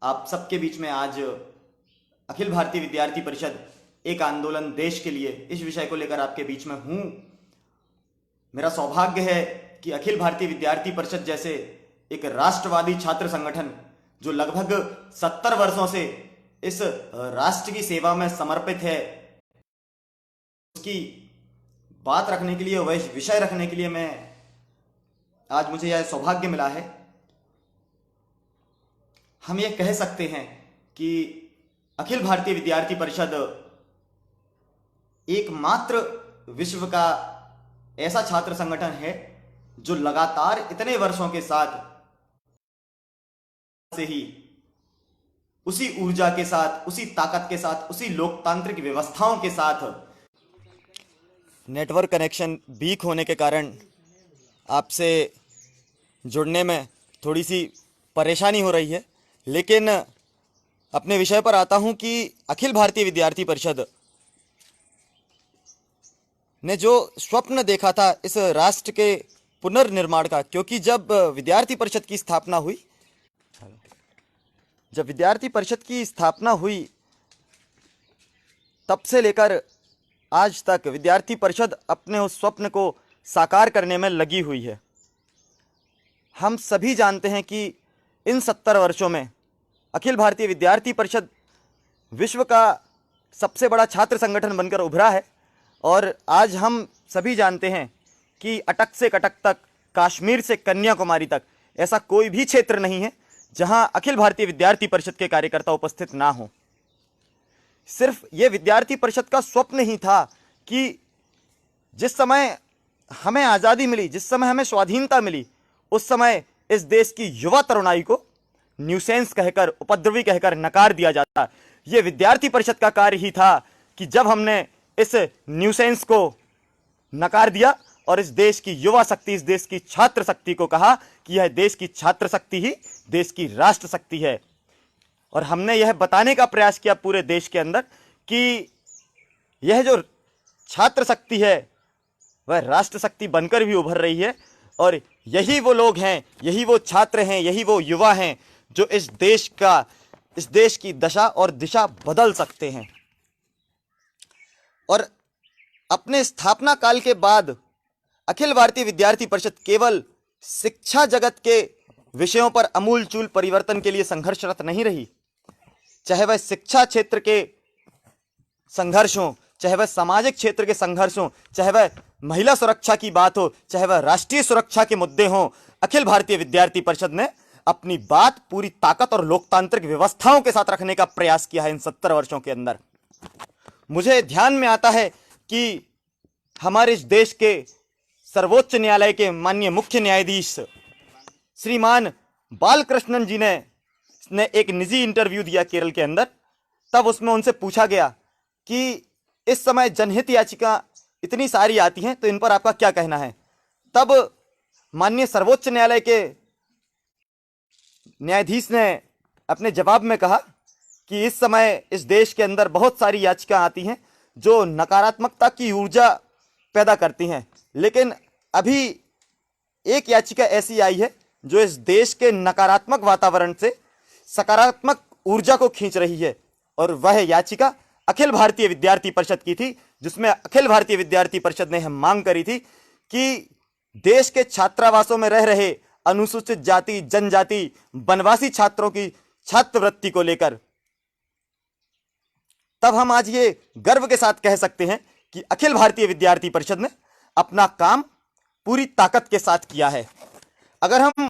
आप सबके बीच में आज अखिल भारतीय विद्यार्थी परिषद एक आंदोलन देश के लिए इस विषय को लेकर आपके बीच में हूँ। मेरा सौभाग्य है कि अखिल भारतीय विद्यार्थी परिषद जैसे एक राष्ट्रवादी छात्र संगठन जो लगभग 70 वर्षों से इस राष्ट्र की सेवा में समर्पित है, उसकी बात रखने के लिए, वह विषय रखने के लिए आज मुझे यह सौभाग्य मिला है। हम ये कह सकते हैं कि अखिल भारतीय विद्यार्थी परिषद एकमात्र विश्व का ऐसा छात्र संगठन है जो लगातार इतने वर्षों के साथ से ही उसी ऊर्जा के साथ, उसी ताकत के साथ, उसी लोकतांत्रिक व्यवस्थाओं के साथ नेटवर्क कनेक्शन वीक होने के कारण आपसे जुड़ने में थोड़ी सी परेशानी हो रही है। लेकिन अपने विषय पर आता हूं कि अखिल भारतीय विद्यार्थी परिषद ने जो स्वप्न देखा था इस राष्ट्र के पुनर्निर्माण का, क्योंकि जब विद्यार्थी परिषद की स्थापना हुई तब से लेकर आज तक विद्यार्थी परिषद अपने उस स्वप्न को साकार करने में लगी हुई है। हम सभी जानते हैं कि इन 70 वर्षों में अखिल भारतीय विद्यार्थी परिषद विश्व का सबसे बड़ा छात्र संगठन बनकर उभरा है। और आज हम सभी जानते हैं कि अटक से कटक तक, कश्मीर से कन्याकुमारी तक ऐसा कोई भी क्षेत्र नहीं है जहां अखिल भारतीय विद्यार्थी परिषद के कार्यकर्ता उपस्थित ना हो। सिर्फ ये विद्यार्थी परिषद का स्वप्न ही था कि जिस समय हमें आज़ादी मिली, जिस समय हमें स्वाधीनता मिली, उस समय इस देश की युवा तरुणाई को न्यूसेंस कहकर, उपद्रवी कहकर नकार दिया जाता। यह विद्यार्थी परिषद का कार्य ही था कि जब हमने इस न्यूसेंस को नकार दिया और इस देश की युवा शक्ति, इस देश की छात्र शक्ति को कहा कि यह देश की छात्र शक्ति ही देश की राष्ट्र शक्ति है। और हमने यह बताने का प्रयास किया पूरे देश के अंदर कि यह जो छात्र शक्ति है वह राष्ट्र शक्ति बनकर भी उभर रही है। और यही वो लोग हैं, यही वो छात्र हैं, यही वो युवा हैं जो इस देश की दशा और दिशा बदल सकते हैं। और अपने स्थापना काल के बाद अखिल भारतीय विद्यार्थी परिषद केवल शिक्षा जगत के विषयों पर अमूलचूल परिवर्तन के लिए संघर्षरत नहीं रही। चाहे वह शिक्षा क्षेत्र के संघर्ष हो, चाहे वह सामाजिक क्षेत्र के संघर्ष हो, चाहे वह महिला सुरक्षा की बात हो, चाहे वह राष्ट्रीय सुरक्षा के मुद्दे हों, अखिल भारतीय विद्यार्थी परिषद ने अपनी बात पूरी ताकत और लोकतांत्रिक व्यवस्थाओं के साथ रखने का प्रयास किया है इन 70 वर्षों के अंदर। मुझे ध्यान में आता है कि हमारे इस देश के सर्वोच्च न्यायालय के माननीय मुख्य न्यायाधीश श्रीमान बालकृष्णन जी ने एक निजी इंटरव्यू दिया केरल के अंदर। तब उसमें उनसे पूछा गया कि इस समय जनहित याचिका इतनी सारी आती हैं, तो इन पर आपका क्या कहना है। तब माननीय सर्वोच्च न्यायालय के न्यायाधीश ने अपने जवाब में कहा कि इस समय इस देश के अंदर बहुत सारी याचिका आती हैं जो नकारात्मकता की ऊर्जा पैदा करती हैं, लेकिन अभी एक याचिका ऐसी आई है जो इस देश के नकारात्मक वातावरण से सकारात्मक ऊर्जा को खींच रही है। और वह याचिका अखिल भारतीय विद्यार्थी परिषद की थी, जिसमें अखिल भारतीय विद्यार्थी परिषद ने मांग करी थी कि देश के छात्रावासों में रह रहे अनुसूचित जाति, जनजाति, वनवासी छात्रों की छात्रवृत्ति को लेकर। तब हम आज ये गर्व के साथ कह सकते हैं कि अखिल भारतीय विद्यार्थी परिषद ने अपना काम पूरी ताकत के साथ किया है। अगर हम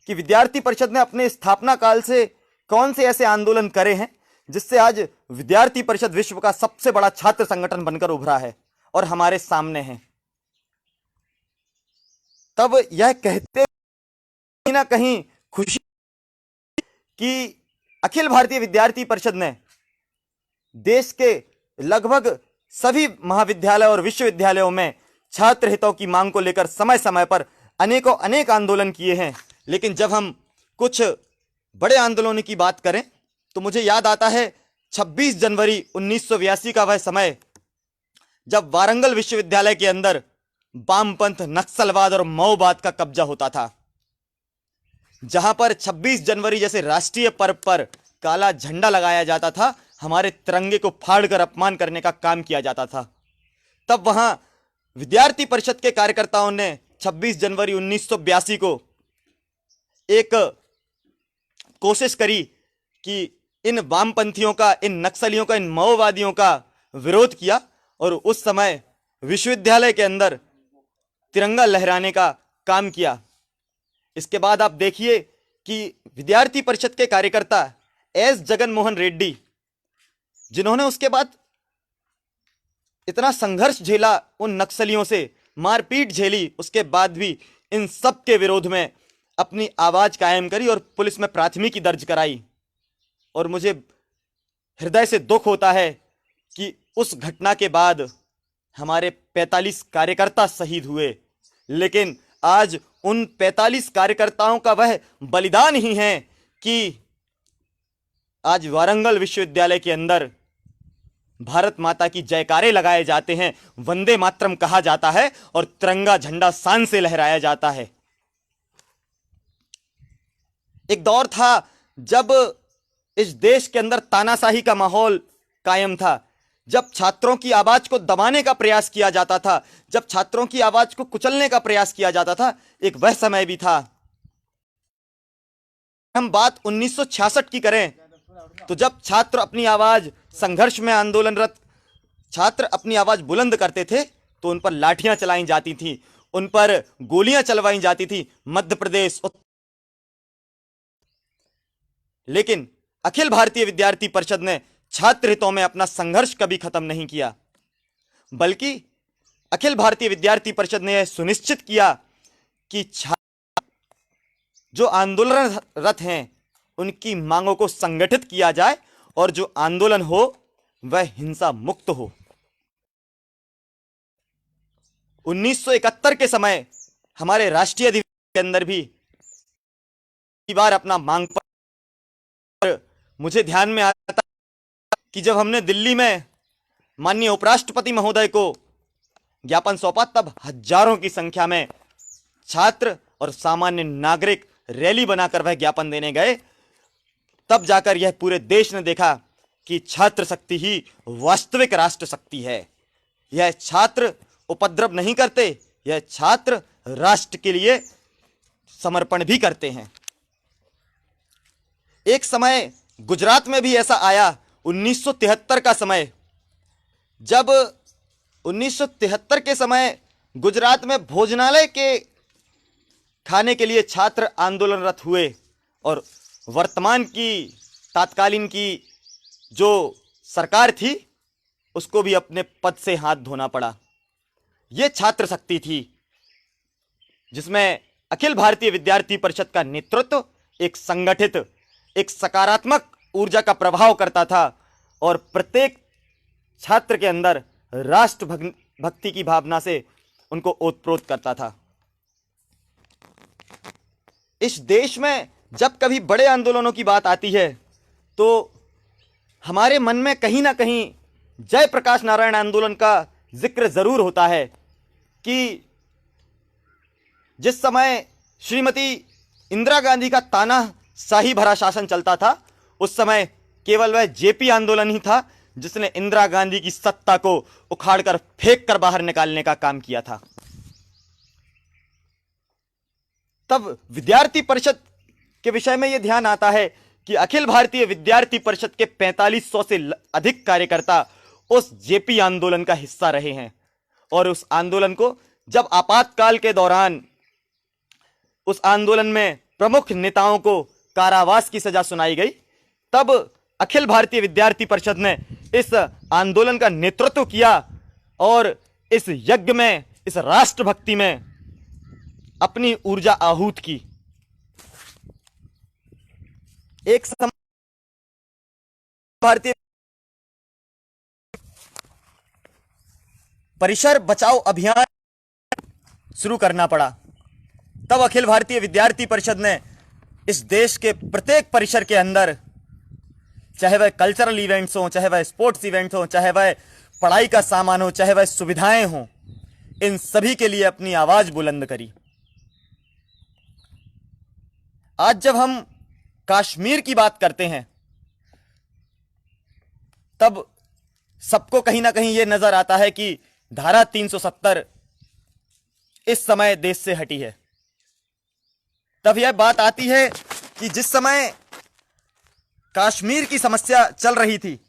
कि विद्यार्थी परिषद ने अपने स्थापना काल से कौन से ऐसे आंदोलन करे हैं जिससे आज विद्यार्थी परिषद विश्व का सबसे बड़ा छात्र संगठन बनकर उभरा है और हमारे सामने है, तब यह कहते कहीं ना कहीं खुशी कि अखिल भारतीय विद्यार्थी परिषद ने देश के लगभग सभी महाविद्यालय और विश्वविद्यालयों में छात्र हितों की मांग को लेकर समय समय पर अनेक आंदोलन किए हैं। लेकिन जब हम कुछ बड़े आंदोलनों की बात करें तो मुझे याद आता है 26 जनवरी 1982 का वह समय जब वारंगल विश्वविद्यालय के अंदर वामपंथ, नक्सलवाद और माओवाद का कब्जा होता था। जहां पर 26 जनवरी जैसे राष्ट्रीय पर्व पर काला झंडा लगाया जाता था, हमारे तिरंगे को फाड़कर अपमान करने का काम किया जाता था, तब वहां विद्यार्थी परिषद के कार्यकर्ताओं ने 26 जनवरी 1982 को एक कोशिश करी कि इन वामपंथियों का, इन नक्सलियों का, इन माओवादियों का विरोध किया और उस समय विश्वविद्यालय के अंदर तिरंगा लहराने का काम किया। इसके बाद आप देखिए कि विद्यार्थी परिषद के कार्यकर्ता एस जगन मोहन रेड्डी, जिन्होंने उसके बाद इतना संघर्ष झेला, उन नक्सलियों से मारपीट झेली, उसके बाद भी इन सब के विरोध में अपनी आवाज कायम करी और पुलिस में प्राथमिकी दर्ज कराई। और मुझे हृदय से दुख होता है कि उस घटना के बाद हमारे 45 कार्यकर्ता शहीद हुए, लेकिन आज उन 45 कार्यकर्ताओं का वह बलिदान ही है कि आज वारंगल विश्वविद्यालय के अंदर भारत माता की जयकारे लगाए जाते हैं, वंदे मातरम कहा जाता है और तिरंगा झंडा शान से लहराया जाता है। एक दौर था जब इस देश के अंदर तानाशाही का माहौल कायम था, जब छात्रों की आवाज को दबाने का प्रयास किया जाता था, जब छात्रों की आवाज को कुचलने का प्रयास किया जाता था, एक वह समय भी था। हम बात 1966 की करें तो जब छात्र अपनी आवाज, संघर्ष में आंदोलनरत छात्र अपनी आवाज बुलंद करते थे तो उन पर लाठियां चलाई जाती थी, उन पर गोलियां चलवाई जाती थी मध्य प्रदेश। लेकिन अखिल भारतीय विद्यार्थी परिषद ने छात्र हितों में अपना संघर्ष कभी खत्म नहीं किया, बल्कि अखिल भारतीय विद्यार्थी परिषद ने यह सुनिश्चित किया कि छात्र जो आंदोलनरत हैं उनकी मांगों को संगठित किया जाए और जो आंदोलन हो वह हिंसा मुक्त हो। 1971 के समय हमारे राष्ट्रीय अधिवेशन के अंदर भी बार अपना मांग पर मुझे ध्यान में आता कि जब हमने दिल्ली में माननीय उपराष्ट्रपति महोदय को ज्ञापन सौंपा, तब हजारों की संख्या में छात्र और सामान्य नागरिक रैली बनाकर वह ज्ञापन देने गए। तब जाकर यह पूरे देश ने देखा कि छात्र शक्ति ही वास्तविक राष्ट्र शक्ति है। यह छात्र उपद्रव नहीं करते, यह छात्र राष्ट्र के लिए समर्पण भी करते हैं। एक समय गुजरात में भी ऐसा आया, 1973 का समय, जब 1973 के समय गुजरात में भोजनालय के खाने के लिए छात्र आंदोलनरत हुए और वर्तमान की, तात्कालीन की जो सरकार थी उसको भी अपने पद से हाथ धोना पड़ा। यह छात्र शक्ति थी जिसमें अखिल भारतीय विद्यार्थी परिषद का नेतृत्व एक संगठित, एक सकारात्मक ऊर्जा का प्रभाव करता था और प्रत्येक छात्र के अंदर राष्ट्र भक्ति की भावना से उनको ओतप्रोत करता था। इस देश में जब कभी बड़े आंदोलनों की बात आती है तो हमारे मन में कहीं ना कहीं जयप्रकाश नारायण आंदोलन का जिक्र जरूर होता है कि जिस समय श्रीमती इंदिरा गांधी का तानाशाही भरा शासन चलता था, उस समय केवल वह जेपी आंदोलन ही था जिसने इंदिरा गांधी की सत्ता को उखाड़कर फेंक कर बाहर निकालने का काम किया था। तब विद्यार्थी परिषद के विषय में यह ध्यान आता है कि अखिल भारतीय विद्यार्थी परिषद के 4500 से अधिक कार्यकर्ता उस जेपी आंदोलन का हिस्सा रहे हैं और उस आंदोलन को जब आपातकाल के दौरान उस आंदोलन में प्रमुख नेताओं को कारावास की सजा सुनाई गई, तब अखिल भारतीय विद्यार्थी परिषद ने इस आंदोलन का नेतृत्व किया और इस यज्ञ में, इस राष्ट्रभक्ति में अपनी ऊर्जा आहूत की। एक समय भारतीय परिसर बचाओ अभियान शुरू करना पड़ा। तब अखिल भारतीय विद्यार्थी परिषद ने इस देश के प्रत्येक परिसर के अंदर, चाहे वह कल्चरल इवेंट्स हो, चाहे वह स्पोर्ट्स इवेंट्स हो, चाहे वह पढ़ाई का सामान हो, चाहे वह सुविधाएं हो, इन सभी के लिए अपनी आवाज बुलंद करी। आज जब हम कश्मीर की बात करते हैं तब सबको कहीं ना कहीं यह नजर आता है कि धारा 370 इस समय देश से हटी है। तब यह बात आती है कि जिस समय कश्मीर की समस्या चल रही थी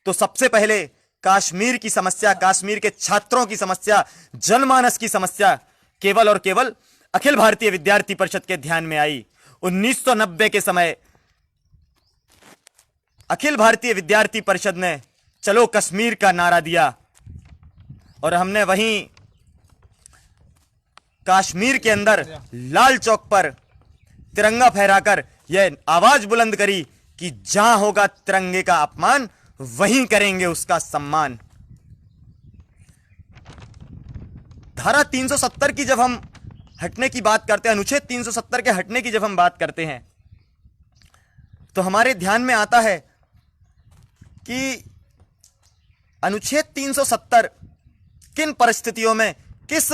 तो सबसे पहले कश्मीर की समस्या, कश्मीर के छात्रों की समस्या, जनमानस की समस्या केवल और केवल अखिल भारतीय विद्यार्थी परिषद के ध्यान में आई। 1990 के समय अखिल भारतीय विद्यार्थी परिषद ने चलो कश्मीर का नारा दिया और हमने वहीं कश्मीर के अंदर लाल चौक पर तिरंगा फहराकर यह आवाज बुलंद करी कि जहां होगा तिरंगे का अपमान वहीं करेंगे उसका सम्मान। धारा 370 की जब हम हटने की बात करते हैं, अनुच्छेद 370 के हटने की जब हम बात करते हैं तो हमारे ध्यान में आता है कि अनुच्छेद 370 किन परिस्थितियों में, किस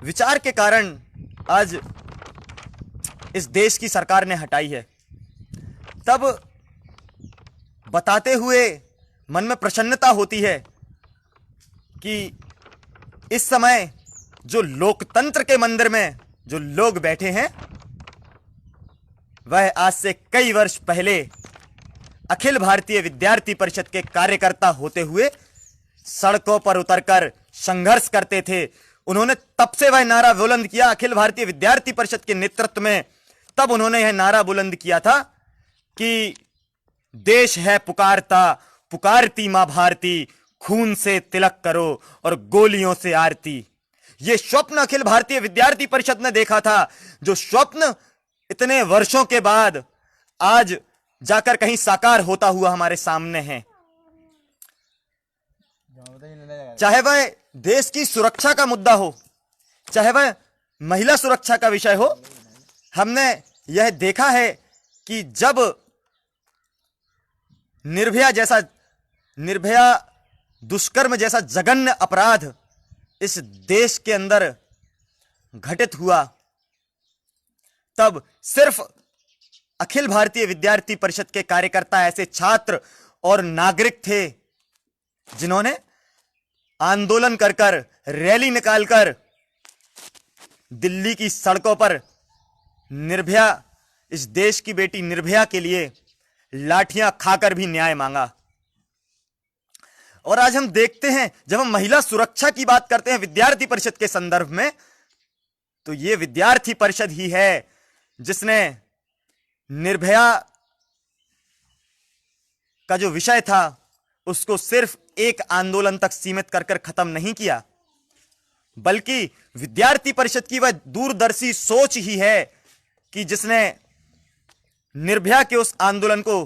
विचार के कारण आज इस देश की सरकार ने हटाई है। तब बताते हुए मन में प्रसन्नता होती है कि इस समय जो लोकतंत्र के मंदिर में जो लोग बैठे हैं वह आज से कई वर्ष पहले अखिल भारतीय विद्यार्थी परिषद के कार्यकर्ता होते हुए सड़कों पर उतरकर संघर्ष करते थे। उन्होंने तब से वह नारा बुलंद किया अखिल भारतीय विद्यार्थी परिषद के नेतृत्व में। तब उन्होंने यह नारा बुलंद किया था कि देश है पुकारता, पुकारती मां भारती, खून से तिलक करो और गोलियों से आरती। यह स्वप्न अखिल भारतीय विद्यार्थी परिषद ने देखा था, जो स्वप्न इतने वर्षों के बाद आज जाकर कहीं साकार होता हुआ हमारे सामने है। चाहे वह देश की सुरक्षा का मुद्दा हो, चाहे वह महिला सुरक्षा का विषय हो, हमने यह देखा है कि जब निर्भया दुष्कर्म जैसा जघन्य अपराध इस देश के अंदर घटित हुआ, तब सिर्फ अखिल भारतीय विद्यार्थी परिषद के कार्यकर्ता, ऐसे छात्र और नागरिक थे जिन्होंने आंदोलन कर कर, रैली निकालकर दिल्ली की सड़कों पर निर्भया, इस देश की बेटी निर्भया के लिए लाठियां खाकर भी न्याय मांगा। और आज हम देखते हैं जब हम महिला सुरक्षा की बात करते हैं विद्यार्थी परिषद के संदर्भ में, तो यह विद्यार्थी परिषद ही है जिसने निर्भया का जो विषय था उसको सिर्फ एक आंदोलन तक सीमित कर कर खत्म नहीं किया, बल्कि विद्यार्थी परिषद की वह दूरदर्शी सोच ही है कि जिसने निर्भया के उस आंदोलन को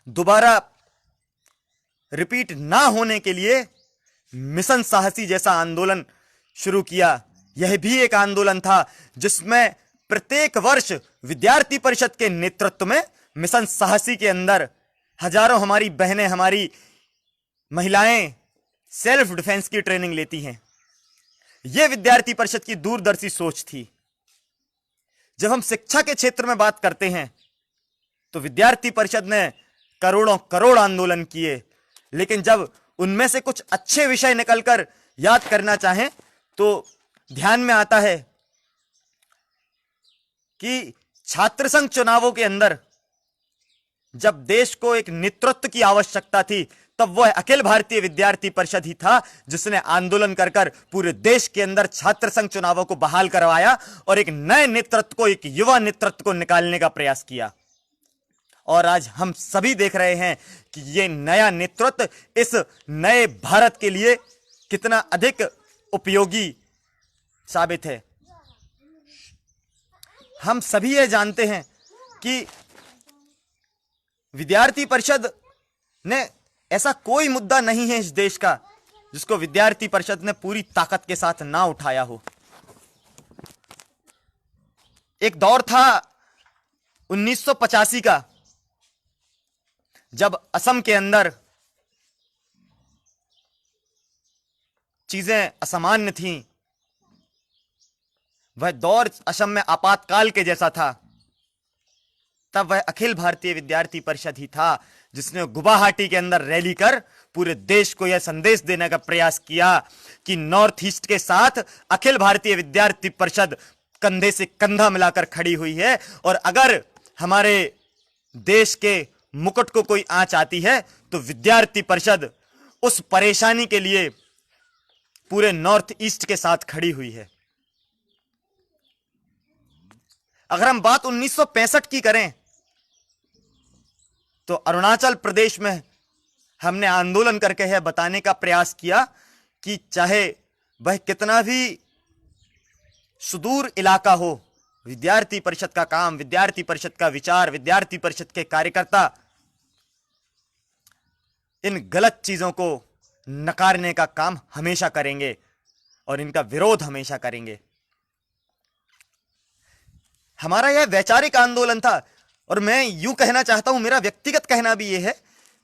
दोबारा रिपीट ना होने के लिए मिशन साहसी जैसा आंदोलन शुरू किया। यह भी एक आंदोलन था जिसमें प्रत्येक वर्ष विद्यार्थी परिषद के नेतृत्व में मिशन साहसी के अंदर हजारों हमारी बहनें, हमारी महिलाएं सेल्फ डिफेंस की ट्रेनिंग लेती हैं। यह विद्यार्थी परिषद की दूरदर्शी सोच थी। जब हम शिक्षा के क्षेत्र में बात करते हैं तो विद्यार्थी परिषद ने करोड़ों करोड़ आंदोलन किए, लेकिन जब उनमें से कुछ अच्छे विषय निकलकर याद करना चाहें तो ध्यान में आता है कि छात्र संघ चुनावों के अंदर जब देश को एक नेतृत्व की आवश्यकता थी, तब वह अखिल भारतीय विद्यार्थी परिषद ही था जिसने आंदोलन कर कर पूरे देश के अंदर छात्र संघ चुनावों को बहाल करवाया और एक नए नेतृत्व को, एक युवा नेतृत्व को निकालने का प्रयास किया। और आज हम सभी देख रहे हैं कि यह नया नेतृत्व इस नए भारत के लिए कितना अधिक उपयोगी साबित है। हम सभी ये जानते हैं कि विद्यार्थी परिषद ने, ऐसा कोई मुद्दा नहीं है इस देश का जिसको विद्यार्थी परिषद ने पूरी ताकत के साथ ना उठाया हो। एक दौर था 1985 का, जब असम के अंदर चीजें असामान्य थीं, वह दौर असम में आपातकाल के जैसा था, तब वह अखिल भारतीय विद्यार्थी परिषद ही था जिसने गुवाहाटी के अंदर रैली कर पूरे देश को यह संदेश देने का प्रयास किया कि नॉर्थ ईस्ट के साथ अखिल भारतीय विद्यार्थी परिषद कंधे से कंधा मिलाकर खड़ी हुई है, और अगर हमारे देश के मुकुट को कोई आंच आती है तो विद्यार्थी परिषद उस परेशानी के लिए पूरे नॉर्थ ईस्ट के साथ खड़ी हुई है। अगर हम बात 1965 की करें तो अरुणाचल प्रदेश में हमने आंदोलन करके यह बताने का प्रयास किया कि चाहे वह कितना भी सुदूर इलाका हो, विद्यार्थी परिषद का काम, विद्यार्थी परिषद का विचार, विद्यार्थी परिषद के कार्यकर्ता इन गलत चीजों को नकारने का काम हमेशा करेंगे और इनका विरोध हमेशा करेंगे। हमारा यह वैचारिक आंदोलन था, और मैं यूं कहना चाहता हूं, मेरा व्यक्तिगत कहना भी यह है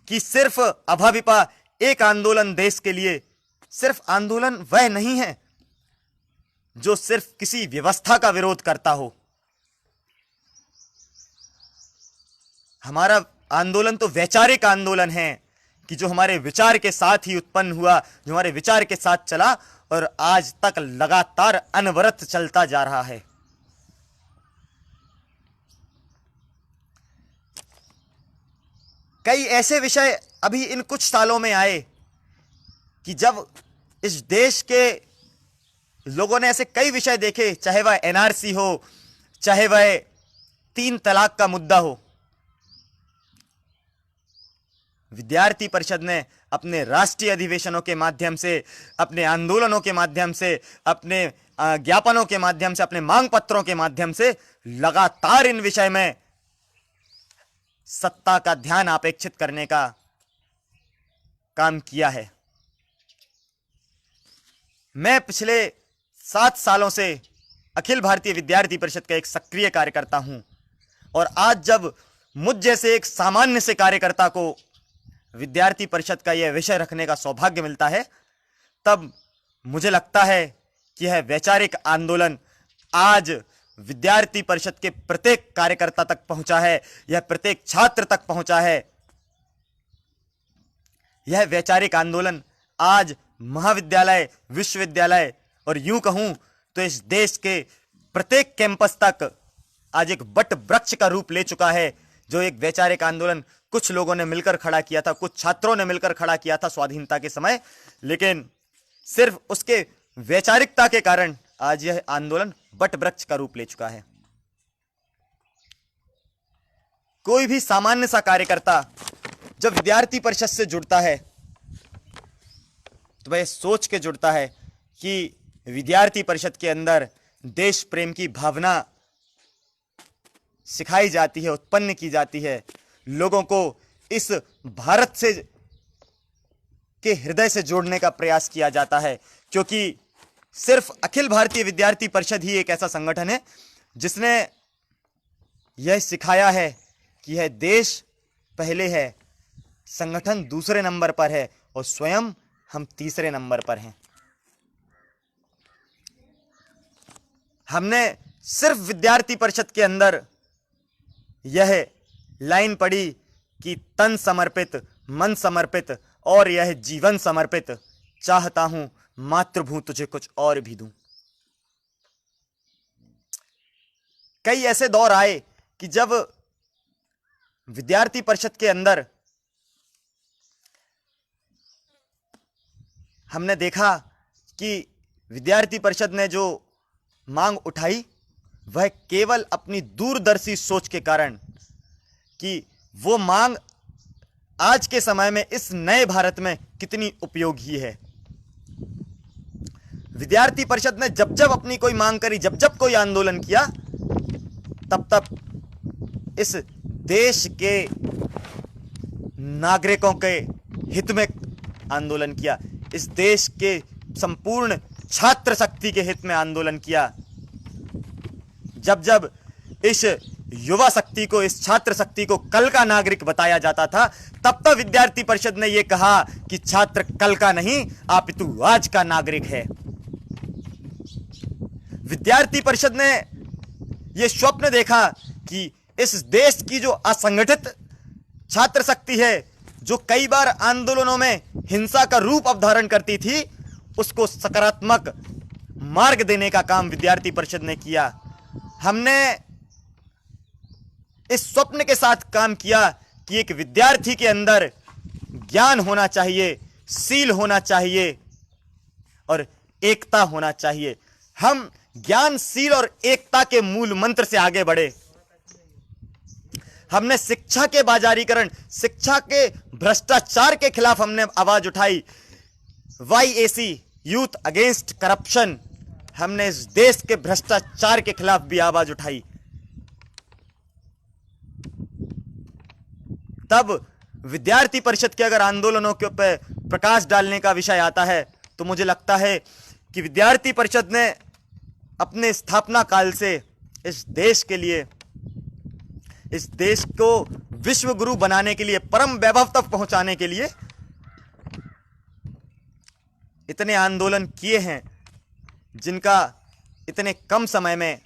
कि सिर्फ अभाविपा एक आंदोलन देश के लिए सिर्फ आंदोलन वह नहीं है जो सिर्फ किसी व्यवस्था का विरोध करता हो। हमारा आंदोलन तो वैचारिक आंदोलन है कि जो हमारे विचार के साथ ही उत्पन्न हुआ, जो हमारे विचार के साथ चला और आज तक लगातार अनवरत चलता जा रहा है। कई ऐसे विषय अभी इन कुछ सालों में आए कि जब इस देश के लोगों ने ऐसे कई विषय देखे, चाहे वह एनआरसी हो, चाहे वह 3 तलाक का मुद्दा हो, विद्यार्थी परिषद ने अपने राष्ट्रीय अधिवेशनों के माध्यम से, अपने आंदोलनों के माध्यम से, अपने ज्ञापनों के माध्यम से, अपने मांग पत्रों के माध्यम से लगातार इन विषय में सत्ता का ध्यान अपेक्षित करने का काम किया है। मैं पिछले 7 सालों से अखिल भारतीय विद्यार्थी परिषद का एक सक्रिय कार्यकर्ता हूं, और आज जब मुझ जैसे एक सामान्य से कार्यकर्ता को विद्यार्थी परिषद का यह विषय रखने का सौभाग्य मिलता है, तब मुझे लगता है कि यह वैचारिक आंदोलन आज विद्यार्थी परिषद के प्रत्येक कार्यकर्ता तक पहुंचा है, यह प्रत्येक छात्र तक पहुंचा है। यह वैचारिक आंदोलन आज महाविद्यालय, विश्वविद्यालय और यूं कहूं तो इस देश के प्रत्येक कैंपस तक आज एक वट वृक्ष का रूप ले चुका है, जो एक वैचारिक आंदोलन कुछ लोगों ने मिलकर खड़ा किया था, कुछ छात्रों ने मिलकर खड़ा किया था स्वाधीनता के समय, लेकिन सिर्फ उसके वैचारिकता के कारण आज यह आंदोलन वट वृक्ष का रूप ले चुका है। कोई भी सामान्य सा कार्यकर्ता जब विद्यार्थी परिषद से जुड़ता है तो वह सोच के जुड़ता है कि विद्यार्थी परिषद के अंदर देश प्रेम की भावना सिखाई जाती है, उत्पन्न की जाती है, लोगों को इस भारत से के हृदय से जोड़ने का प्रयास किया जाता है, क्योंकि सिर्फ अखिल भारतीय विद्यार्थी परिषद ही एक ऐसा संगठन है जिसने यह सिखाया है कि यह देश पहले है, संगठन दूसरे नंबर पर है और स्वयं हम तीसरे नंबर पर हैं। हमने सिर्फ विद्यार्थी परिषद के अंदर यह लाइन पढ़ी कि तन समर्पित, मन समर्पित और यह जीवन समर्पित, चाहता हूं मातृभू तुझे कुछ और भी दूं। कई ऐसे दौर आए कि जब विद्यार्थी परिषद के अंदर हमने देखा कि विद्यार्थी परिषद ने जो मांग उठाई वह केवल अपनी दूरदर्शी सोच के कारण, कि वो मांग आज के समय में इस नए भारत में कितनी उपयोगी है। विद्यार्थी परिषद ने जब जब अपनी कोई मांग करी, जब जब कोई आंदोलन किया, तब तब इस देश के नागरिकों के हित में आंदोलन किया, इस देश के संपूर्ण छात्र शक्ति के हित में आंदोलन किया। जब जब इस युवा शक्ति को, इस छात्र शक्ति को कल का नागरिक बताया जाता था, तब तक विद्यार्थी परिषद ने यह कहा कि छात्र कल का नहीं अपितु आज का नागरिक है। विद्यार्थी परिषद ने यह स्वप्न देखा कि इस देश की जो असंगठित छात्र शक्ति है, जो कई बार आंदोलनों में हिंसा का रूप अवधारण करती थी, उसको सकारात्मक मार्ग देने का काम विद्यार्थी परिषद ने किया। हमने इस स्वप्न के साथ काम किया कि एक विद्यार्थी के अंदर ज्ञान होना चाहिए, शील होना चाहिए और एकता होना चाहिए। हम ज्ञान, शील और एकता के मूल मंत्र से आगे बढ़े। हमने शिक्षा के बाजारीकरण, शिक्षा के भ्रष्टाचार के खिलाफ हमने आवाज उठाई। YAC, यूथ अगेंस्ट करप्शन, हमने इस देश के भ्रष्टाचार के खिलाफ भी आवाज उठाई। तब विद्यार्थी परिषद के अगर आंदोलनों के ऊपर प्रकाश डालने का विषय आता है तो मुझे लगता है कि विद्यार्थी परिषद ने अपने स्थापना काल से इस देश के लिए, इस देश को विश्व गुरु बनाने के लिए, परम वैभव तक पहुंचाने के लिए इतने आंदोलन किए हैं जिनका इतने कम समय में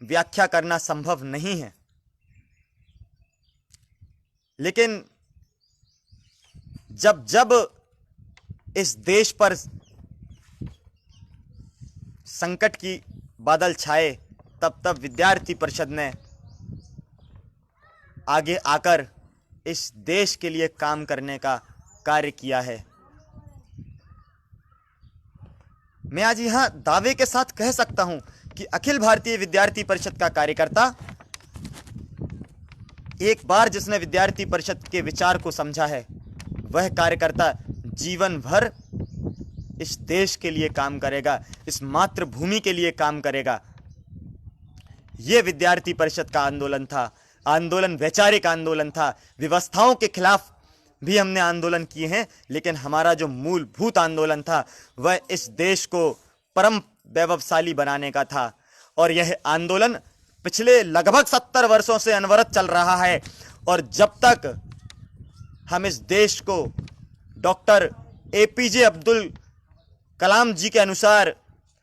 व्याख्या करना संभव नहीं है। लेकिन जब जब इस देश पर संकट की बादल छाए, तब तब विद्यार्थी परिषद ने आगे आकर इस देश के लिए काम करने का कार्य किया है। मैं आज यहां दावे के साथ कह सकता हूं कि अखिल भारतीय विद्यार्थी परिषद का कार्यकर्ता, एक बार जिसने विद्यार्थी परिषद के विचार को समझा है, वह कार्यकर्ता जीवन भर इस देश के लिए काम करेगा, इस मातृभूमि के लिए काम करेगा। यह विद्यार्थी परिषद का आंदोलन था। आंदोलन वैचारिक आंदोलन था। व्यवस्थाओं के खिलाफ भी हमने आंदोलन किए हैं, लेकिन हमारा जो मूलभूत आंदोलन था वह इस देश को परम वैभवशाली बनाने का था। और यह आंदोलन पिछले लगभग 70 वर्षों से अनवरत चल रहा है। और जब तक हम इस देश को डॉक्टर APJ अब्दुल कलाम जी के अनुसार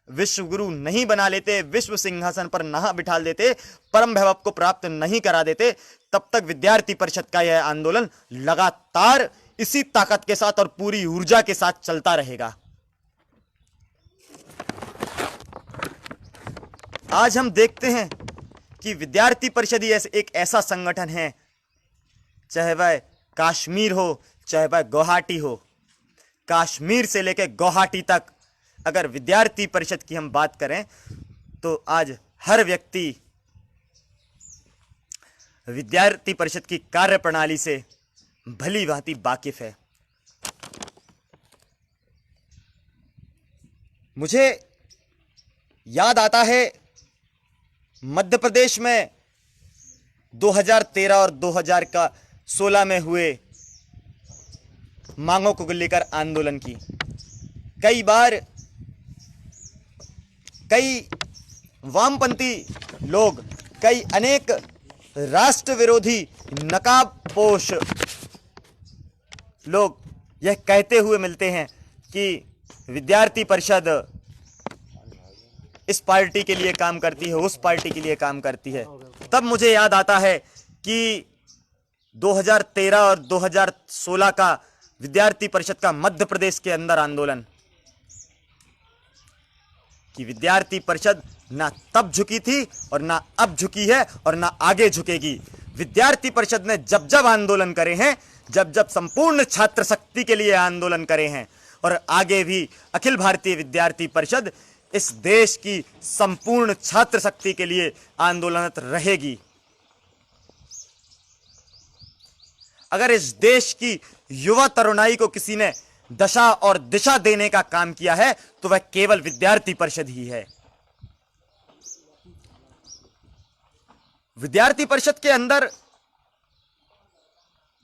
विश्व गुरु नहीं बना लेते, विश्व सिंहासन पर नहीं बिठा देते, परम वैभव को प्राप्त नहीं करा देते, तब तक विद्यार्थी परिषद का यह आंदोलन लगातार इसी ताकत के साथ और पूरी ऊर्जा के साथ चलता रहेगा। आज हम देखते हैं कि विद्यार्थी परिषद ही एक ऐसा संगठन है, चाहे वह कश्मीर हो, चाहे वह गुवाहाटी हो, कश्मीर से लेकर गुवाहाटी तक अगर विद्यार्थी परिषद की हम बात करें तो आज हर व्यक्ति विद्यार्थी परिषद की कार्यप्रणाली से भली भांति वाकिफ है। मुझे याद आता है मध्य प्रदेश में 2013 और 2016 में हुए मांगों को लेकर आंदोलन की। कई बार कई वामपंथी लोग, कई अनेक राष्ट्र विरोधी नकाबपोश लोग यह कहते हुए मिलते हैं कि विद्यार्थी परिषद इस पार्टी के लिए काम करती है, उस पार्टी के लिए काम करती है। तब मुझे याद आता है कि 2013 और 2016 का विद्यार्थी परिषद का मध्य प्रदेश के अंदर आंदोलन, कि विद्यार्थी परिषद ना तब झुकी थी और ना अब झुकी है और ना आगे झुकेगी। विद्यार्थी परिषद ने जब जब आंदोलन करे हैं, जब जब संपूर्ण छात्र शक्ति के लिए आंदोलन करे हैं, और आगे भी अखिल भारतीय विद्यार्थी परिषद इस देश की संपूर्ण छात्र शक्ति के लिए आंदोलनरत रहेगी। अगर इस देश की युवा तरुणाई को किसी ने दशा और दिशा देने का काम किया है तो वह केवल विद्यार्थी परिषद ही है। विद्यार्थी परिषद के अंदर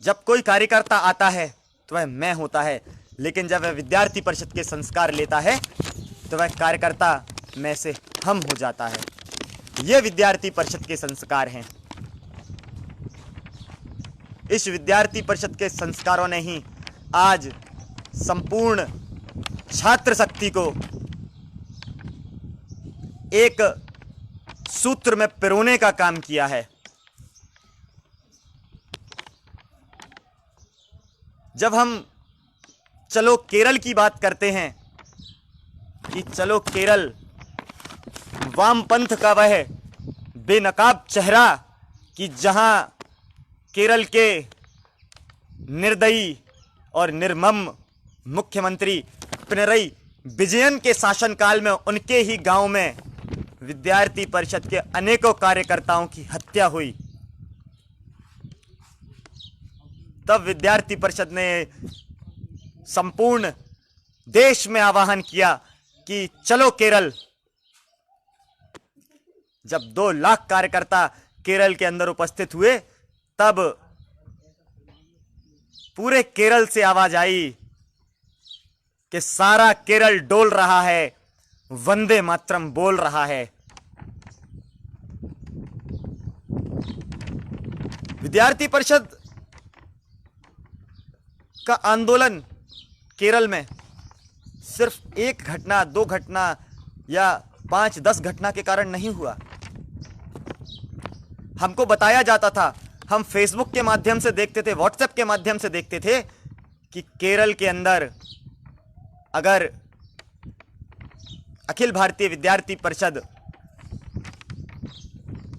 जब कोई कार्यकर्ता आता है तो वह मैं होता है, लेकिन जब वह विद्यार्थी परिषद के संस्कार लेता है तो वह कार्यकर्ता में से हम हो जाता है। यह विद्यार्थी परिषद के संस्कार हैं। इस विद्यार्थी परिषद के संस्कारों ने ही आज संपूर्ण छात्र शक्ति को एक सूत्र में पिरोने का काम किया है। जब हम चलो केरल की बात करते हैं कि चलो केरल वामपंथ का वह बेनकाब चेहरा, कि जहां केरल के निर्दयी और निर्मम मुख्यमंत्री पिनरई विजयन के शासनकाल में उनके ही गांव में विद्यार्थी परिषद के अनेकों कार्यकर्ताओं की हत्या हुई, तब विद्यार्थी परिषद ने संपूर्ण देश में आह्वान किया कि चलो केरल। जब 2 लाख कार्यकर्ता केरल के अंदर उपस्थित हुए, तब पूरे केरल से आवाज आई कि सारा केरल डोल रहा है, वंदे मातरम बोल रहा है। विद्यार्थी परिषद का आंदोलन केरल में सिर्फ 1 घटना, 2 घटना या 5-10 घटना के कारण नहीं हुआ। हमको बताया जाता था, हम फेसबुक के माध्यम से देखते थे, व्हाट्सएप के माध्यम से देखते थे कि केरल के अंदर अगर अखिल भारतीय विद्यार्थी परिषद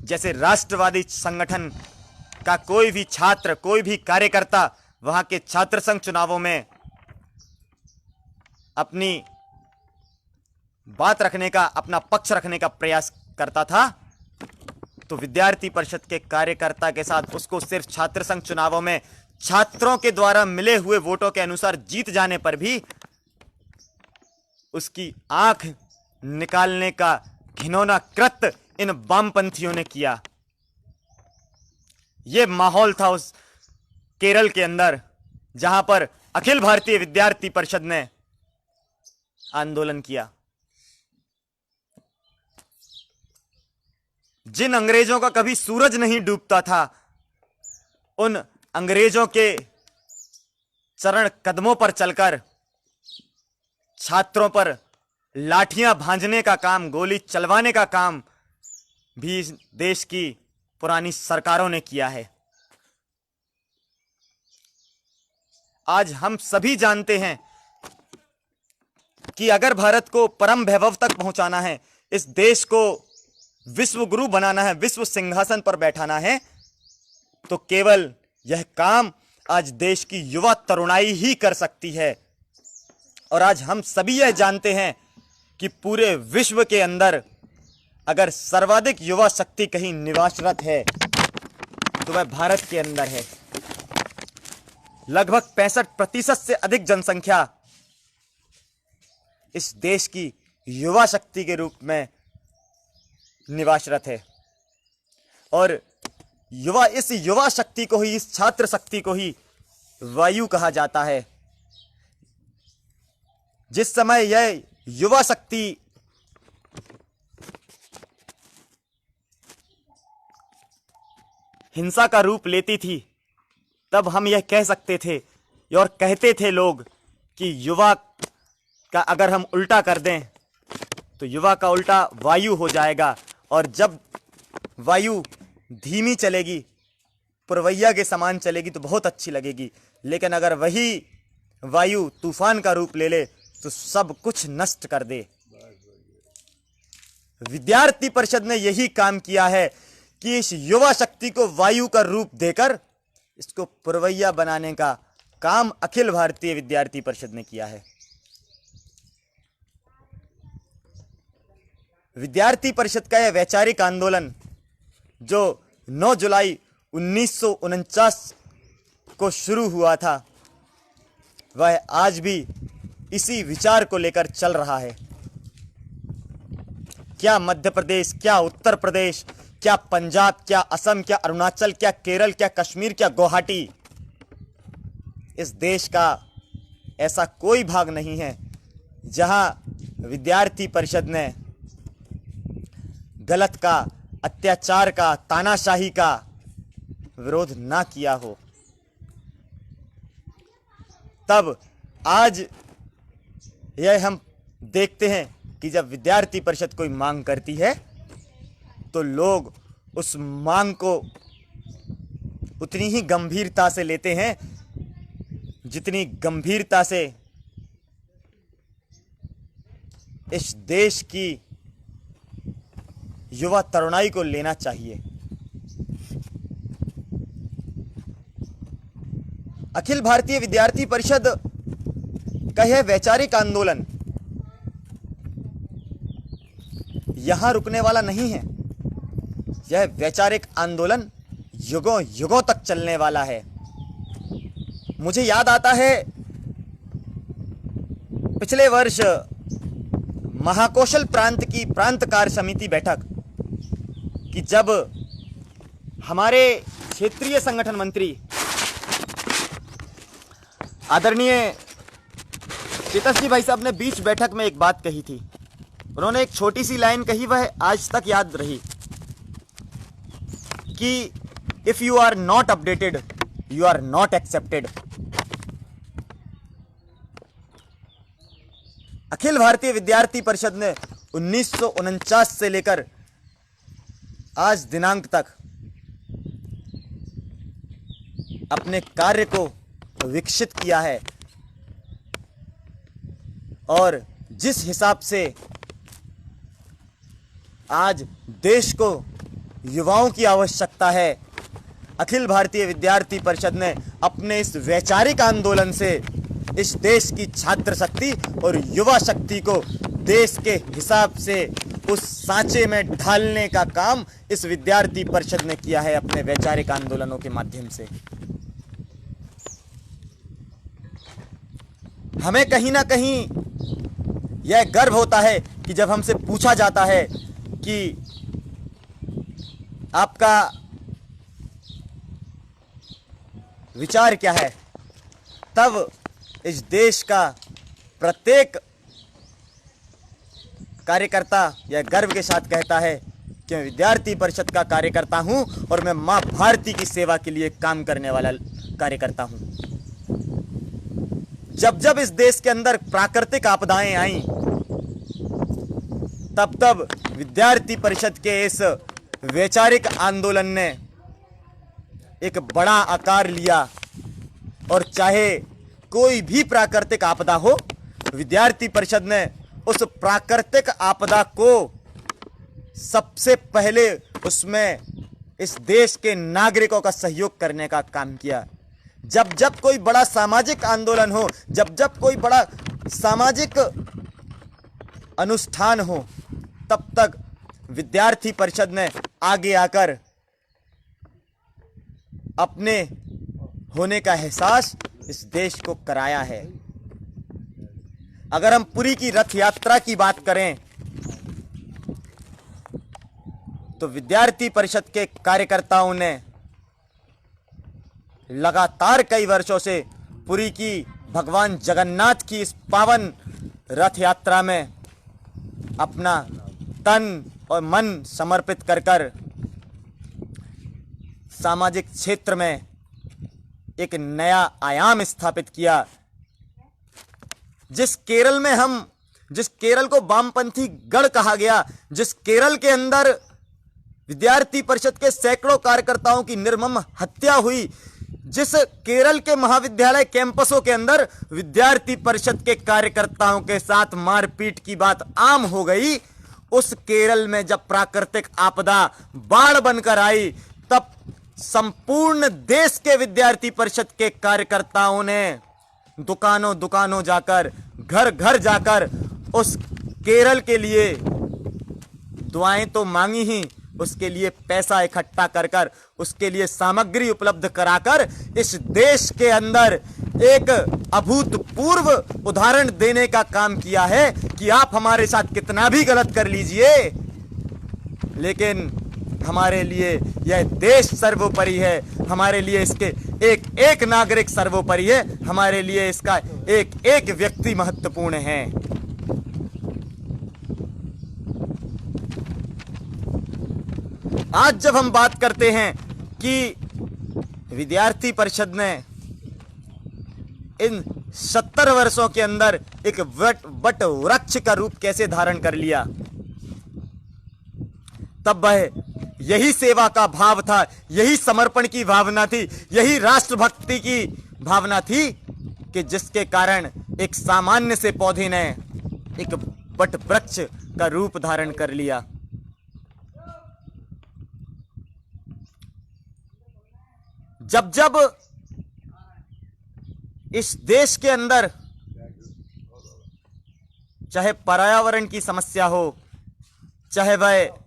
जैसे राष्ट्रवादी संगठन का कोई भी छात्र, कोई भी कार्यकर्ता वहां के छात्र संघ चुनावों में अपनी बात रखने का, अपना पक्ष रखने का प्रयास करता था, तो विद्यार्थी परिषद के कार्यकर्ता के साथ उसको सिर्फ छात्र संघ चुनावों में छात्रों के द्वारा मिले हुए वोटों के अनुसार जीत जाने पर भी उसकी आंख निकालने का घिनौना कृत्य इन वामपंथियों ने किया। यह माहौल था उस केरल के अंदर जहां पर अखिल भारतीय विद्यार्थी परिषद ने आंदोलन किया। जिन अंग्रेजों का कभी सूरज नहीं डूबता था, उन अंग्रेजों के चरण कदमों पर चलकर छात्रों पर लाठियां भांजने का काम, गोली चलवाने का काम भी इस देश की पुरानी सरकारों ने किया है। आज हम सभी जानते हैं कि अगर भारत को परम वैभव तक पहुंचाना है, इस देश को विश्व गुरु बनाना है, विश्व सिंहासन पर बैठाना है, तो केवल यह काम आज देश की युवा तरुणाई ही कर सकती है। और आज हम सभी यह जानते हैं कि पूरे विश्व के अंदर अगर सर्वाधिक युवा शक्ति कहीं निवासरत है तो वह भारत के अंदर है। लगभग 65% से अधिक जनसंख्या इस देश की युवा शक्ति के रूप में निवासरत है। और इस युवा शक्ति को ही, इस छात्र शक्ति को ही वायु कहा जाता है। जिस समय यह युवा शक्ति हिंसा का रूप लेती थी, तब हम यह कह सकते थे और कहते थे लोग कि युवा का अगर हम उल्टा कर दें तो युवा का उल्टा वायु हो जाएगा, और जब वायु धीमी चलेगी, पुरवैया के समान चलेगी तो बहुत अच्छी लगेगी, लेकिन अगर वही वायु तूफान का रूप ले ले तो सब कुछ नष्ट कर दे। विद्यार्थी परिषद ने यही काम किया है कि इस युवा शक्ति को वायु का रूप देकर इसको पुरवैया बनाने का काम अखिल भारतीय विद्यार्थी परिषद ने किया है। विद्यार्थी परिषद का यह वैचारिक आंदोलन जो 9 जुलाई 1949 को शुरू हुआ था, वह आज भी इसी विचार को लेकर चल रहा है। क्या मध्य प्रदेश, क्या उत्तर प्रदेश, क्या पंजाब, क्या असम, क्या अरुणाचल, क्या केरल, क्या कश्मीर, क्या गुवाहाटी, इस देश का ऐसा कोई भाग नहीं है जहां विद्यार्थी परिषद ने गलत का, अत्याचार का, तानाशाही का विरोध ना किया हो। तब आज यह हम देखते हैं कि जब विद्यार्थी परिषद कोई मांग करती है तो लोग उस मांग को उतनी ही गंभीरता से लेते हैं जितनी गंभीरता से इस देश की युवा तरुणाई को लेना चाहिए। अखिल भारतीय विद्यार्थी परिषद का यह वैचारिक आंदोलन यहां रुकने वाला नहीं है। यह वैचारिक आंदोलन युगों युगों तक चलने वाला है। मुझे याद आता है पिछले वर्ष महाकौशल प्रांत की प्रांत कार्य समिति बैठक कि जब हमारे क्षेत्रीय संगठन मंत्री आदरणीय चेतस जी भाई साहब ने बीच बैठक में एक बात कही थी। उन्होंने एक छोटी सी लाइन कही, वह आज तक याद रही कि if you are not updated you are not accepted. Akhil Bharatiya Vidyarthi परिषद ने 1949 से लेकर आज दिनांक तक अपने कार्य को विकसित किया है और जिस हिसाब से आज देश को युवाओं की आवश्यकता है, अखिल भारतीय विद्यार्थी परिषद ने अपने इस वैचारिक आंदोलन से इस देश की छात्र शक्ति और युवा शक्ति को देश के हिसाब से उस सांचे में ढालने का काम इस विद्यार्थी परिषद ने किया है अपने वैचारिक आंदोलनों के माध्यम से। हमें कहीं ना कहीं यह गर्व होता है कि जब हमसे पूछा जाता है कि आपका विचार क्या है, तब इस देश का प्रत्येक कार्यकर्ता यह गर्व के साथ कहता है कि मैं विद्यार्थी परिषद का कार्यकर्ता हूं और मैं मां भारती की सेवा के लिए काम करने वाला कार्यकर्ता हूं। जब जब इस देश के अंदर प्राकृतिक आपदाएं आईं, तब तब विद्यार्थी परिषद के इस वैचारिक आंदोलन ने एक बड़ा आकार लिया और चाहे कोई भी प्राकृतिक आपदा हो, विद्यार्थी परिषद ने उस प्राकृतिक आपदा को सबसे पहले उसमें इस देश के नागरिकों का सहयोग करने का काम किया। जब जब कोई बड़ा सामाजिक आंदोलन हो, जब जब कोई बड़ा सामाजिक अनुष्ठान हो, तब तक विद्यार्थी परिषद ने आगे आकर अपने होने का एहसास इस देश को कराया है। अगर हम पुरी की रथ यात्रा की बात करें तो विद्यार्थी परिषद के कार्यकर्ताओं ने लगातार कई वर्षों से पुरी की भगवान जगन्नाथ की इस पावन रथ यात्रा में अपना तन और मन समर्पित कर कर सामाजिक क्षेत्र में एक नया आयाम स्थापित किया। जिस केरल को वामपंथी गढ़ कहा गया, जिस केरल के अंदर विद्यार्थी परिषद के सैकड़ों कार्यकर्ताओं की निर्मम हत्या हुई, जिस केरल के महाविद्यालय कैंपसों के अंदर विद्यार्थी परिषद के कार्यकर्ताओं के साथ मारपीट की बात आम हो गई, उस केरल में जब प्राकृतिक आपदा बाढ़ बनकर आई, तब संपूर्ण देश के विद्यार्थी परिषद के कार्यकर्ताओं ने दुकानों दुकानों जाकर, घर घर जाकर उस केरल के लिए दुआएं तो मांगी ही, उसके लिए पैसा इकट्ठा कर कर, उसके लिए सामग्री उपलब्ध कराकर इस देश के अंदर एक अभूतपूर्व उदाहरण देने का काम किया है कि आप हमारे साथ कितना भी गलत कर लीजिए, लेकिन हमारे लिए यह देश सर्वोपरि है, हमारे लिए इसके एक एक नागरिक सर्वोपरि है, हमारे लिए इसका एक एक व्यक्ति महत्वपूर्ण है। आज जब हम बात करते हैं कि विद्यार्थी परिषद ने इन 70 वर्षों के अंदर एक वट वृक्ष का रूप कैसे धारण कर लिया। तब वह यही सेवा का भाव था, यही समर्पण की भावना थी, यही राष्ट्रभक्ति की भावना थी कि जिसके कारण एक सामान्य से पौधे ने एक वट वृक्ष का रूप धारण कर लिया। जब जब इस देश के अंदर चाहे पर्यावरण की समस्या हो, चाहे वह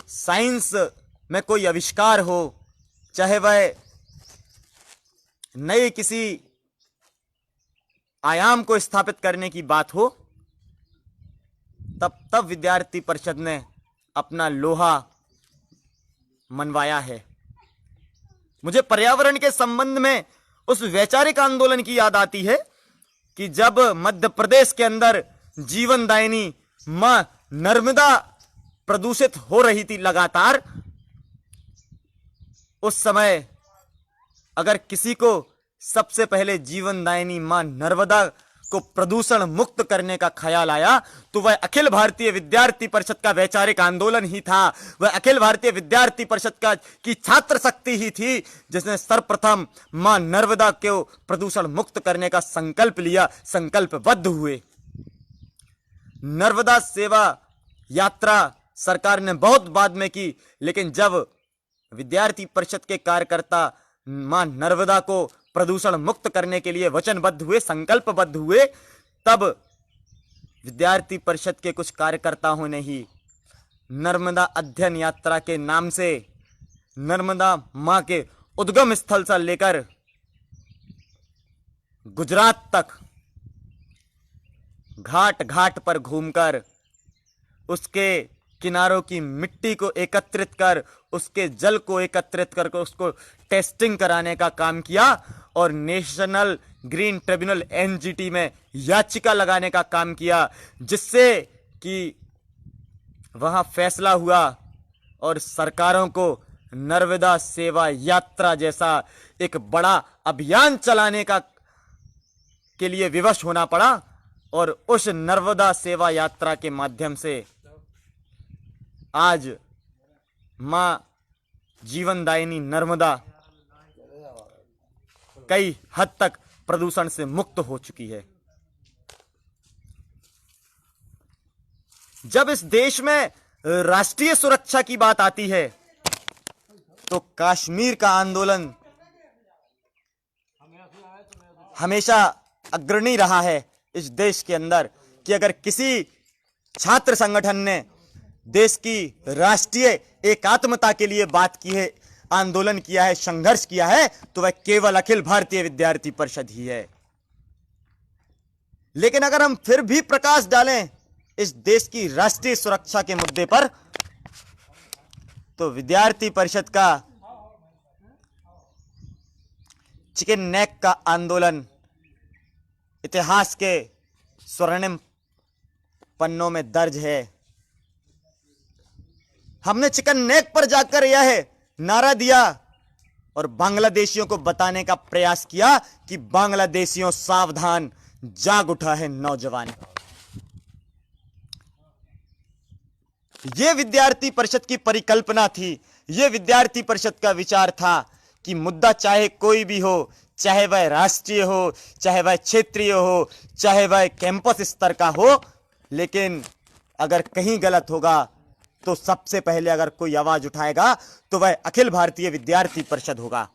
साइंस में कोई आविष्कार हो, चाहे वह नए किसी आयाम को स्थापित करने की बात हो, तब विद्यार्थी परिषद ने अपना लोहा मनवाया है। मुझे पर्यावरण के संबंध में उस वैचारिक आंदोलन की याद आती है कि जब मध्य प्रदेश के अंदर जीवनदायिनी मां नर्मदा प्रदूषित हो रही थी लगातार, उस समय अगर किसी को सबसे पहले जीवनदायिनी मां नर्मदा को प्रदूषण मुक्त करने का ख्याल आया तो वह अखिल भारतीय विद्यार्थी परिषद का वैचारिक आंदोलन ही था। वह अखिल भारतीय विद्यार्थी परिषद की छात्र शक्ति ही थी जिसने सर्वप्रथम मां नर्मदा को प्रदूषण मुक्त करने का संकल्प लिया, संकल्पबद्ध हुए। नर्मदा सेवा यात्रा सरकार ने बहुत बाद में की, लेकिन जब विद्यार्थी परिषद के कार्यकर्ता मां नर्मदा को प्रदूषण मुक्त करने के लिए वचनबद्ध हुए, संकल्पबद्ध हुए, तब विद्यार्थी परिषद के कुछ कार्यकर्ताओं ने ही नर्मदा अध्ययन यात्रा के नाम से नर्मदा मां के उद्गम स्थल से लेकर गुजरात तक घाट घाट पर घूमकर उसके किनारों की मिट्टी को एकत्रित कर, उसके जल को एकत्रित करके उसको टेस्टिंग कराने का काम किया और नेशनल ग्रीन ट्रिब्यूनल एनजीटी में याचिका लगाने का काम किया, जिससे कि वहां फैसला हुआ और सरकारों को नर्मदा सेवा यात्रा जैसा एक बड़ा अभियान चलाने के लिए विवश होना पड़ा। और उस नर्मदा सेवा यात्रा के माध्यम से आज मां जीवनदायिनी नर्मदा कई हद तक प्रदूषण से मुक्त हो चुकी है। जब इस देश में राष्ट्रीय सुरक्षा की बात आती है तो कश्मीर का आंदोलन हमेशा अग्रणी रहा है इस देश के अंदर कि अगर किसी छात्र संगठन ने देश की राष्ट्रीय एकात्मता के लिए बात की है, आंदोलन किया है, संघर्ष किया है, तो वह केवल अखिल भारतीय विद्यार्थी परिषद ही है। लेकिन अगर हम फिर भी प्रकाश डालें इस देश की राष्ट्रीय सुरक्षा के मुद्दे पर, तो विद्यार्थी परिषद का चिकन नेक का आंदोलन इतिहास के स्वर्णिम पन्नों में दर्ज है। हमने चिकन नेक पर जाकर यह नारा दिया और बांग्लादेशियों को बताने का प्रयास किया कि बांग्लादेशियों सावधान, जाग उठा है नौजवान। यह विद्यार्थी परिषद की परिकल्पना थी, यह विद्यार्थी परिषद का विचार था कि मुद्दा चाहे कोई भी हो, चाहे वह राष्ट्रीय हो, चाहे वह क्षेत्रीय हो, चाहे वह कैंपस स्तर का हो, लेकिन अगर कहीं गलत होगा तो सबसे पहले अगर कोई आवाज उठाएगा तो वह अखिल भारतीय विद्यार्थी परिषद होगा।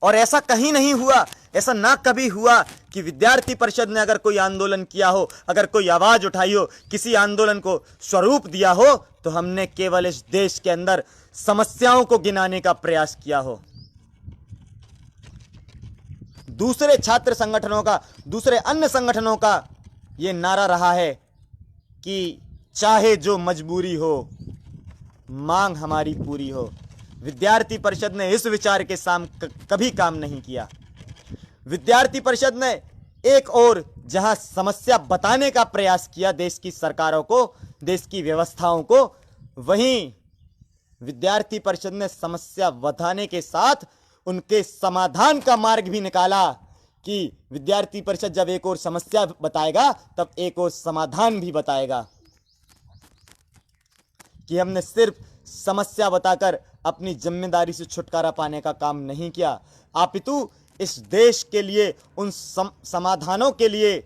और ऐसा कहीं नहीं हुआ, ऐसा ना कभी हुआ कि विद्यार्थी परिषद ने अगर कोई आंदोलन किया हो, अगर कोई आवाज उठाई हो, किसी आंदोलन को स्वरूप दिया हो, तो हमने केवल इस देश के अंदर समस्याओं को गिनाने का प्रयास किया हो। दूसरे छात्र संगठनों का, दूसरे अन्य संगठनों का यह नारा रहा है कि चाहे जो मजबूरी हो, मांग हमारी पूरी हो। विद्यार्थी परिषद ने इस विचार के साथ कभी काम नहीं किया। विद्यार्थी परिषद ने एक और जहां समस्या बताने का प्रयास किया देश की सरकारों को, देश की व्यवस्थाओं को, वहीं विद्यार्थी परिषद ने समस्या बताने के साथ उनके समाधान का मार्ग भी निकाला कि विद्यार्थी परिषद जब एक और समस्या बताएगा तब एक और समाधान भी बताएगा, कि हमने सिर्फ समस्या बताकर अपनी जिम्मेदारी से छुटकारा पाने का काम नहीं किया, अपितु इस देश के लिए उन समाधानों के लिए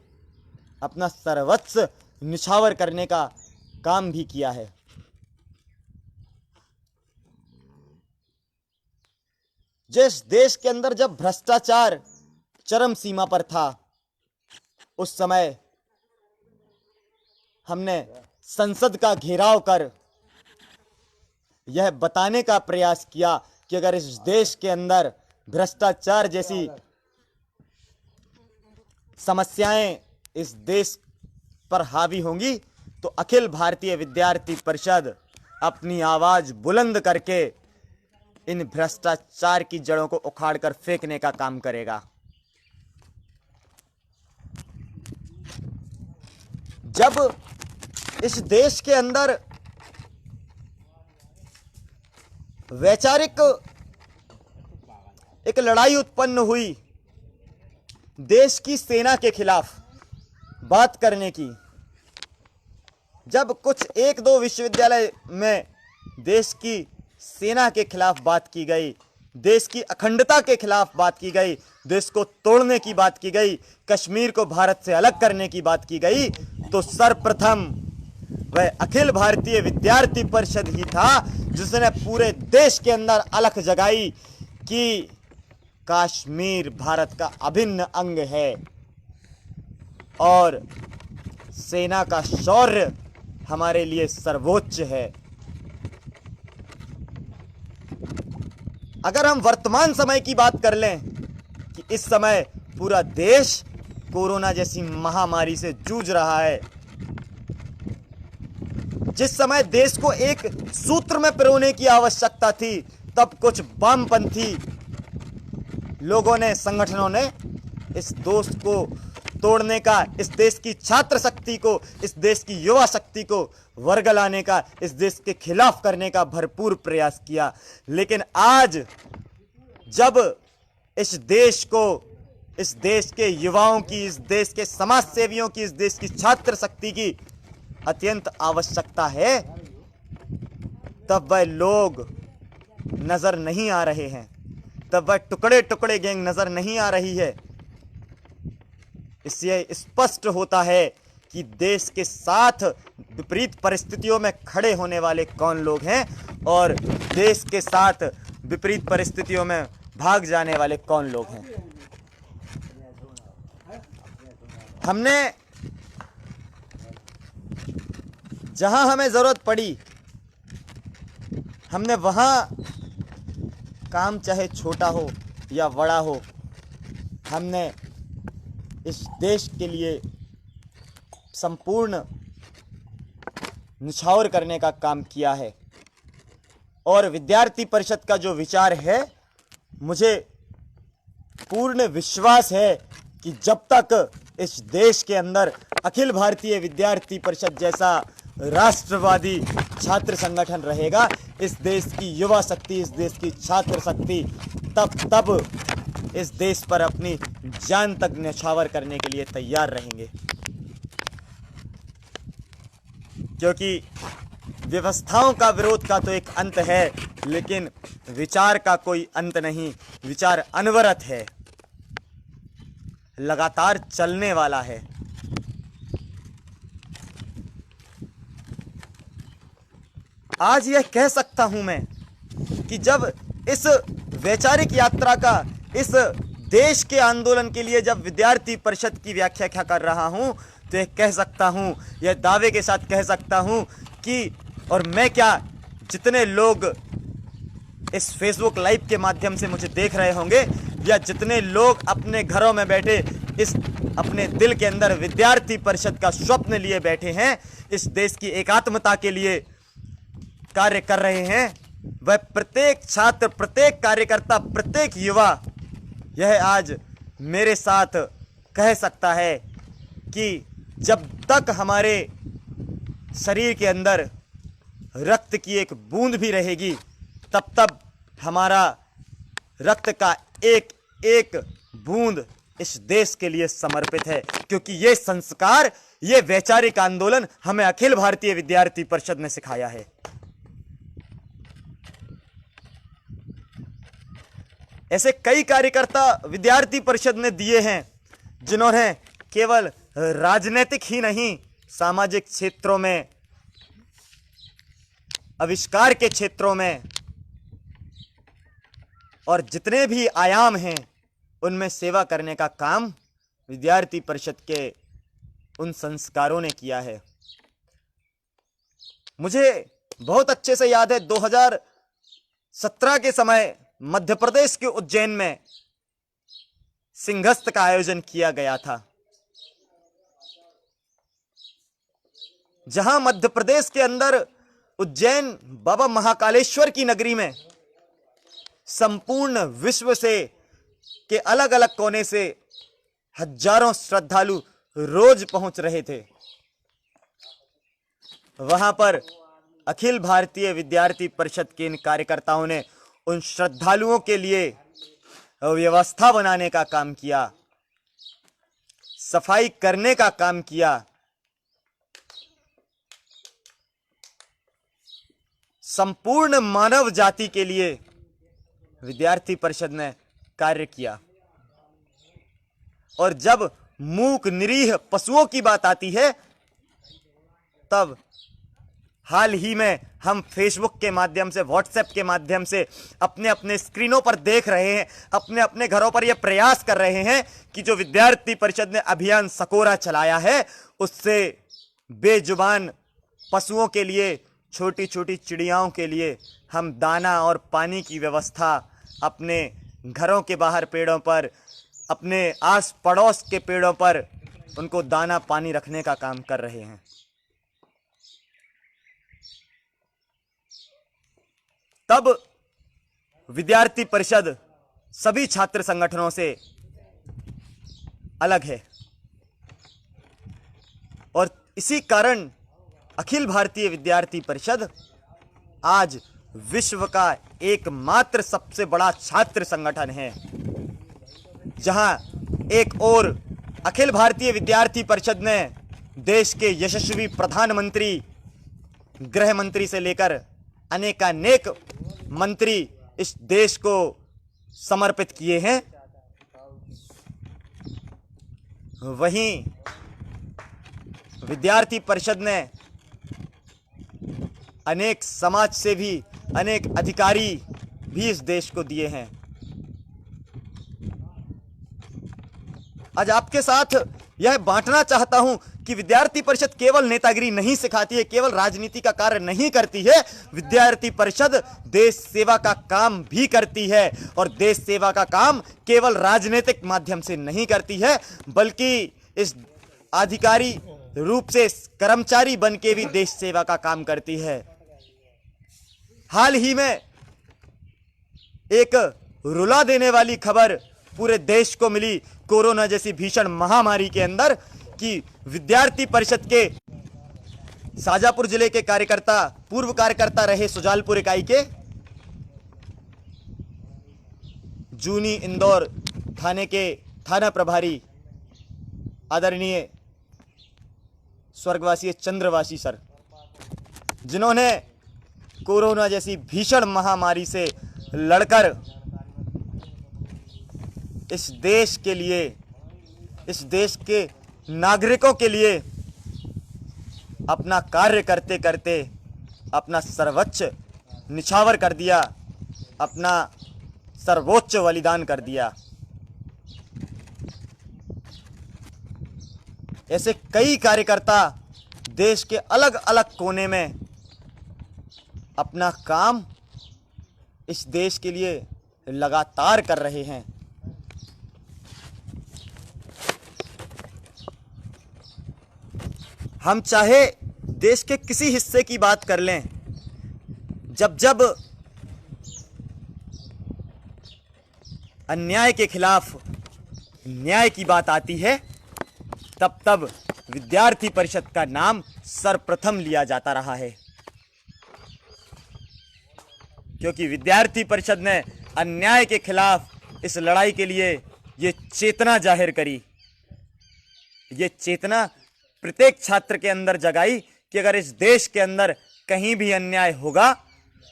अपना सर्वस्व निछावर करने का काम भी किया है। जिस देश के अंदर जब भ्रष्टाचार चरम सीमा पर था, उस समय हमने संसद का घेराव कर यह बताने का प्रयास किया कि अगर इस देश के अंदर भ्रष्टाचार जैसी समस्याएं इस देश पर हावी होंगी तो अखिल भारतीय विद्यार्थी परिषद अपनी आवाज बुलंद करके इन भ्रष्टाचार की जड़ों को उखाड़कर फेंकने का काम करेगा। जब इस देश के अंदर वैचारिक एक लड़ाई उत्पन्न हुई देश की सेना के खिलाफ बात करने की, जब कुछ एक दो विश्वविद्यालय में देश की सेना के खिलाफ बात की गई, देश की अखंडता के खिलाफ बात की गई, देश को तोड़ने की बात की गई, कश्मीर को भारत से अलग करने की बात की गई, तो सर्वप्रथम वह अखिल भारतीय विद्यार्थी परिषद ही था जिसने पूरे देश के अंदर अलख जगाई कि कश्मीर भारत का अभिन्न अंग है और सेना का शौर्य हमारे लिए सर्वोच्च है। अगर हम वर्तमान समय की बात कर लें कि इस समय पूरा देश कोरोना जैसी महामारी से जूझ रहा है, जिस समय देश को एक सूत्र में पिरोने की आवश्यकता थी, तब कुछ वामपंथी लोगों ने, संगठनों ने इस दोस्त को तोड़ने का, इस देश की छात्र शक्ति को, इस देश की युवा शक्ति को वर्गलाने का, इस देश के खिलाफ करने का भरपूर प्रयास किया। लेकिन आज जब इस देश को, इस देश के युवाओं की, इस देश के समाज सेवियों की, इस देश की छात्र शक्ति की अत्यंत आवश्यकता है, तब वह लोग नजर नहीं आ रहे हैं, तब वह टुकड़े टुकड़े गैंग नजर नहीं आ रही है। इससे स्पष्ट होता है कि देश के साथ विपरीत परिस्थितियों में खड़े होने वाले कौन लोग हैं और देश के साथ विपरीत परिस्थितियों में भाग जाने वाले कौन लोग हैं। हमने जहां हमें जरूरत पड़ी, हमने वहां काम चाहे छोटा हो या बड़ा हो, हमने इस देश के लिए संपूर्ण निछावर करने का काम किया है। और विद्यार्थी परिषद का जो विचार है, मुझे पूर्ण विश्वास है कि जब तक इस देश के अंदर अखिल भारतीय विद्यार्थी परिषद जैसा राष्ट्रवादी छात्र संगठन रहेगा, इस देश की युवा शक्ति, इस देश की छात्र शक्ति तब इस देश पर अपनी जान तक न्यौछावर करने के लिए तैयार रहेंगे। क्योंकि व्यवस्थाओं का विरोध का तो एक अंत है, लेकिन विचार का कोई अंत नहीं। विचार अनवरत है, लगातार चलने वाला है। आज यह कह सकता हूं मैं कि जब इस वैचारिक यात्रा का, इस देश के आंदोलन के लिए जब विद्यार्थी परिषद की व्याख्या कर रहा हूं, तो यह कह सकता हूं, यह दावे के साथ कह सकता हूं कि, और मैं क्या, जितने लोग इस फेसबुक लाइव के माध्यम से मुझे देख रहे होंगे, या जितने लोग अपने घरों में बैठे इस अपने दिल के अंदर विद्यार्थी परिषद का स्वप्न लिए बैठे हैं, इस देश की एकात्मता के लिए कार्य कर रहे हैं, वह प्रत्येक छात्र, प्रत्येक कार्यकर्ता, प्रत्येक युवा यह आज मेरे साथ कह सकता है कि जब तक हमारे शरीर के अंदर रक्त की एक बूंद भी रहेगी, तब तब हमारा रक्त का एक एक बूंद इस देश के लिए समर्पित है, क्योंकि ये संस्कार, ये वैचारिक आंदोलन हमें अखिल भारतीय विद्यार्थी परिषद ने सिखाया है। ऐसे कई कार्यकर्ता विद्यार्थी परिषद ने दिए हैं जिन्होंने केवल राजनीतिक ही नहीं, सामाजिक क्षेत्रों में, आविष्कार के क्षेत्रों में और जितने भी आयाम हैं उनमें सेवा करने का काम विद्यार्थी परिषद के उन संस्कारों ने किया है। मुझे बहुत अच्छे से याद है 2017 के समय मध्य प्रदेश के उज्जैन में सिंहस्थ का आयोजन किया गया था, जहां मध्य प्रदेश के अंदर उज्जैन बाबा महाकालेश्वर की नगरी में संपूर्ण विश्व से के अलग अलग कोने से हजारों श्रद्धालु रोज पहुंच रहे थे। वहां पर अखिल भारतीय विद्यार्थी परिषद के इन कार्यकर्ताओं ने उन श्रद्धालुओं के लिए व्यवस्था बनाने का काम किया, सफाई करने का काम किया, संपूर्ण मानव जाति के लिए विद्यार्थी परिषद ने कार्य किया। और जब मूक निरीह पशुओं की बात आती है, तब हाल ही में हम फेसबुक के माध्यम से, व्हाट्सएप के माध्यम से अपने अपने स्क्रीनों पर देख रहे हैं, अपने अपने घरों पर यह प्रयास कर रहे हैं कि जो विद्यार्थी परिषद ने अभियान सकोरा चलाया है, उससे बेजुबान पशुओं के लिए, छोटी छोटी चिड़ियाओं के लिए हम दाना और पानी की व्यवस्था अपने घरों के बाहर पेड़ों पर, अपने आस पड़ोस के पेड़ों पर उनको दाना पानी रखने का काम कर रहे हैं। तब विद्यार्थी परिषद सभी छात्र संगठनों से अलग है और इसी कारण अखिल भारतीय विद्यार्थी परिषद आज विश्व का एकमात्र सबसे बड़ा छात्र संगठन है, जहां एक ओर अखिल भारतीय विद्यार्थी परिषद ने देश के यशस्वी प्रधानमंत्री, गृह मंत्री से लेकर अनेकानेक मंत्री इस देश को समर्पित किए हैं, वहीं विद्यार्थी परिषद ने अनेक समाज से भी अनेक अधिकारी भी इस देश को दिए हैं। आज आपके साथ यह बांटना चाहता हूं कि विद्यार्थी परिषद केवल नेतागिरी नहीं सिखाती है, केवल राजनीति का कार्य नहीं करती है, विद्यार्थी परिषद देश सेवा का काम भी करती है। और देश सेवा का काम केवल राजनीतिक माध्यम से नहीं करती है, बल्कि इस अधिकारी रूप से कर्मचारी बन के भी देश सेवा का काम करती है। हाल ही में एक रुला देने वाली खबर पूरे देश को मिली कोरोना जैसी भीषण महामारी के अंदर, कि विद्यार्थी परिषद के शाजापुर जिले के कार्यकर्ता, पूर्व कार्यकर्ता रहे सुजालपुर इकाई के, जूनी इंदौर थाने के थाना प्रभारी आदरणीय स्वर्गवासी चंद्रवासी सर, जिन्होंने कोरोना जैसी भीषण महामारी से लड़कर इस देश के लिए, इस देश के नागरिकों के लिए अपना कार्य करते करते अपना सर्वोच्च निछावर कर दिया, अपना सर्वोच्च बलिदान कर दिया। ऐसे कई कार्यकर्ता देश के अलग अलग कोने में अपना काम इस देश के लिए लगातार कर रहे हैं। हम चाहे देश के किसी हिस्से की बात कर लें, जब जब अन्याय के खिलाफ न्याय की बात आती है, तब तब विद्यार्थी परिषद का नाम सर्वप्रथम लिया जाता रहा है। क्योंकि विद्यार्थी परिषद ने अन्याय के खिलाफ इस लड़ाई के लिए ये चेतना जाहिर करी, ये चेतना प्रत्येक छात्र के अंदर जगाई कि अगर इस देश के अंदर कहीं भी अन्याय होगा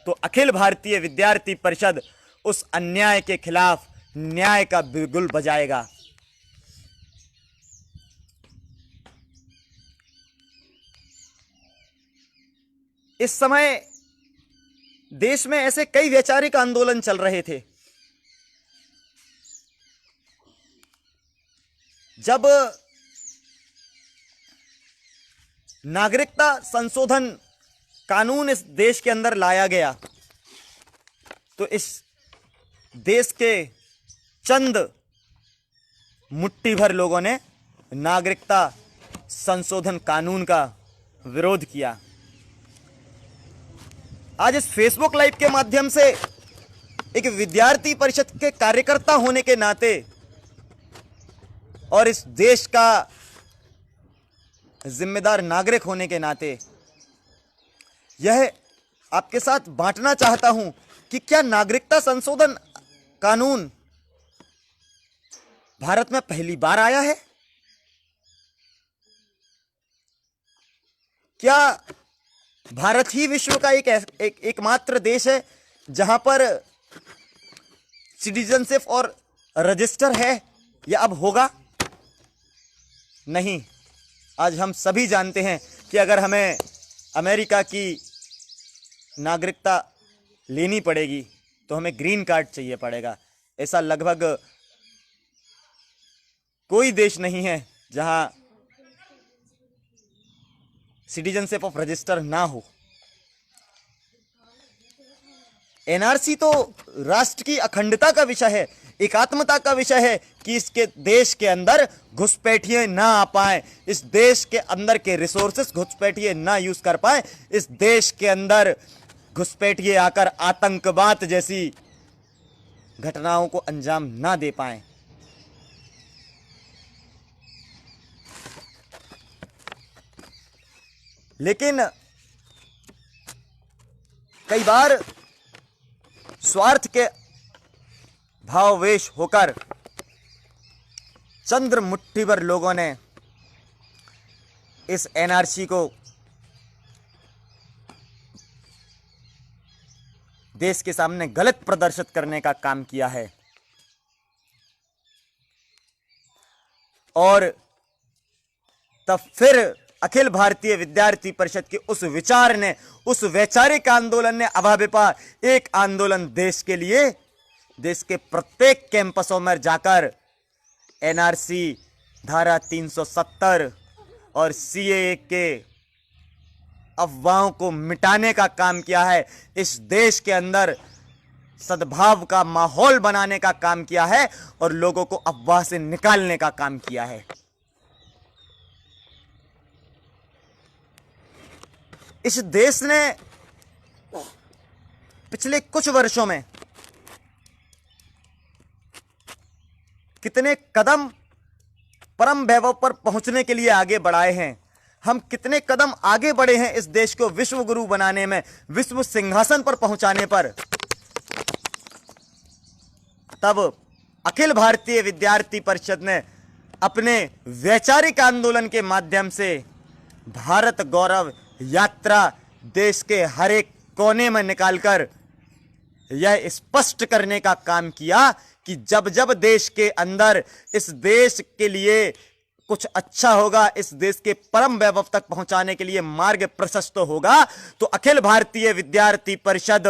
तो अखिल भारतीय विद्यार्थी परिषद उस अन्याय के खिलाफ न्याय का बिगुल बजाएगा। इस समय देश में ऐसे कई वैचारिक आंदोलन चल रहे थे। जब नागरिकता संशोधन कानून इस देश के अंदर लाया गया तो इस देश के चंद मुट्ठी भर लोगों ने नागरिकता संशोधन कानून का विरोध किया। आज इस फेसबुक लाइव के माध्यम से एक विद्यार्थी परिषद के कार्यकर्ता होने के नाते और इस देश का जिम्मेदार नागरिक होने के नाते यह आपके साथ बांटना चाहता हूं कि क्या नागरिकता संशोधन कानून भारत में पहली बार आया है? क्या भारत ही विश्व का एकमात्र देश है जहां पर सिटीजनशिप और रजिस्टर है या अब होगा? नहीं। आज हम सभी जानते हैं कि अगर हमें अमेरिका की नागरिकता लेनी पड़ेगी तो हमें ग्रीन कार्ड चाहिए पड़ेगा। ऐसा लगभग कोई देश नहीं है जहां सिटीजनशिप ऑफ रजिस्टर ना हो। एनआरसी तो राष्ट्र की अखंडता का विषय है, एकात्मता का विषय है कि इसके देश के अंदर घुसपैठिए ना आ पाए, इस देश के अंदर के रिसोर्सेस घुसपैठिए ना यूज कर पाए, इस देश के अंदर घुसपैठिए आकर आतंकवाद जैसी घटनाओं को अंजाम ना दे पाए। लेकिन कई बार स्वार्थ के भाववेश होकर चंद्र मुट्ठी भर लोगों ने इस एनआरसी को देश के सामने गलत प्रदर्शित करने का काम किया है और तब फिर अखिल भारतीय विद्यार्थी परिषद के उस विचार ने, उस वैचारिक आंदोलन ने अभाविपा एक आंदोलन देश के लिए, देश के प्रत्येक कैंपसों में जाकर एनआरसी, धारा 370 और सीएए के अफवाहों को मिटाने का काम किया है। इस देश के अंदर सद्भाव का माहौल बनाने का काम किया है और लोगों को अफवाह से निकालने का काम किया है। इस देश ने पिछले कुछ वर्षों में कितने कदम परम वैभव पर पहुंचने के लिए आगे बढ़ाए हैं। हम कितने कदम आगे बढ़े हैं इस देश को विश्व गुरु बनाने में, विश्व सिंहासन पर पहुंचाने पर। तब अखिल भारतीय विद्यार्थी परिषद ने अपने वैचारिक आंदोलन के माध्यम से भारत गौरव यात्रा देश के हर एक कोने में निकालकर यह स्पष्ट करने का काम किया कि जब जब देश के अंदर इस देश के लिए कुछ अच्छा होगा, इस देश के परम वैभव तक पहुंचाने के लिए मार्ग प्रशस्त होगा, तो अखिल भारतीय विद्यार्थी परिषद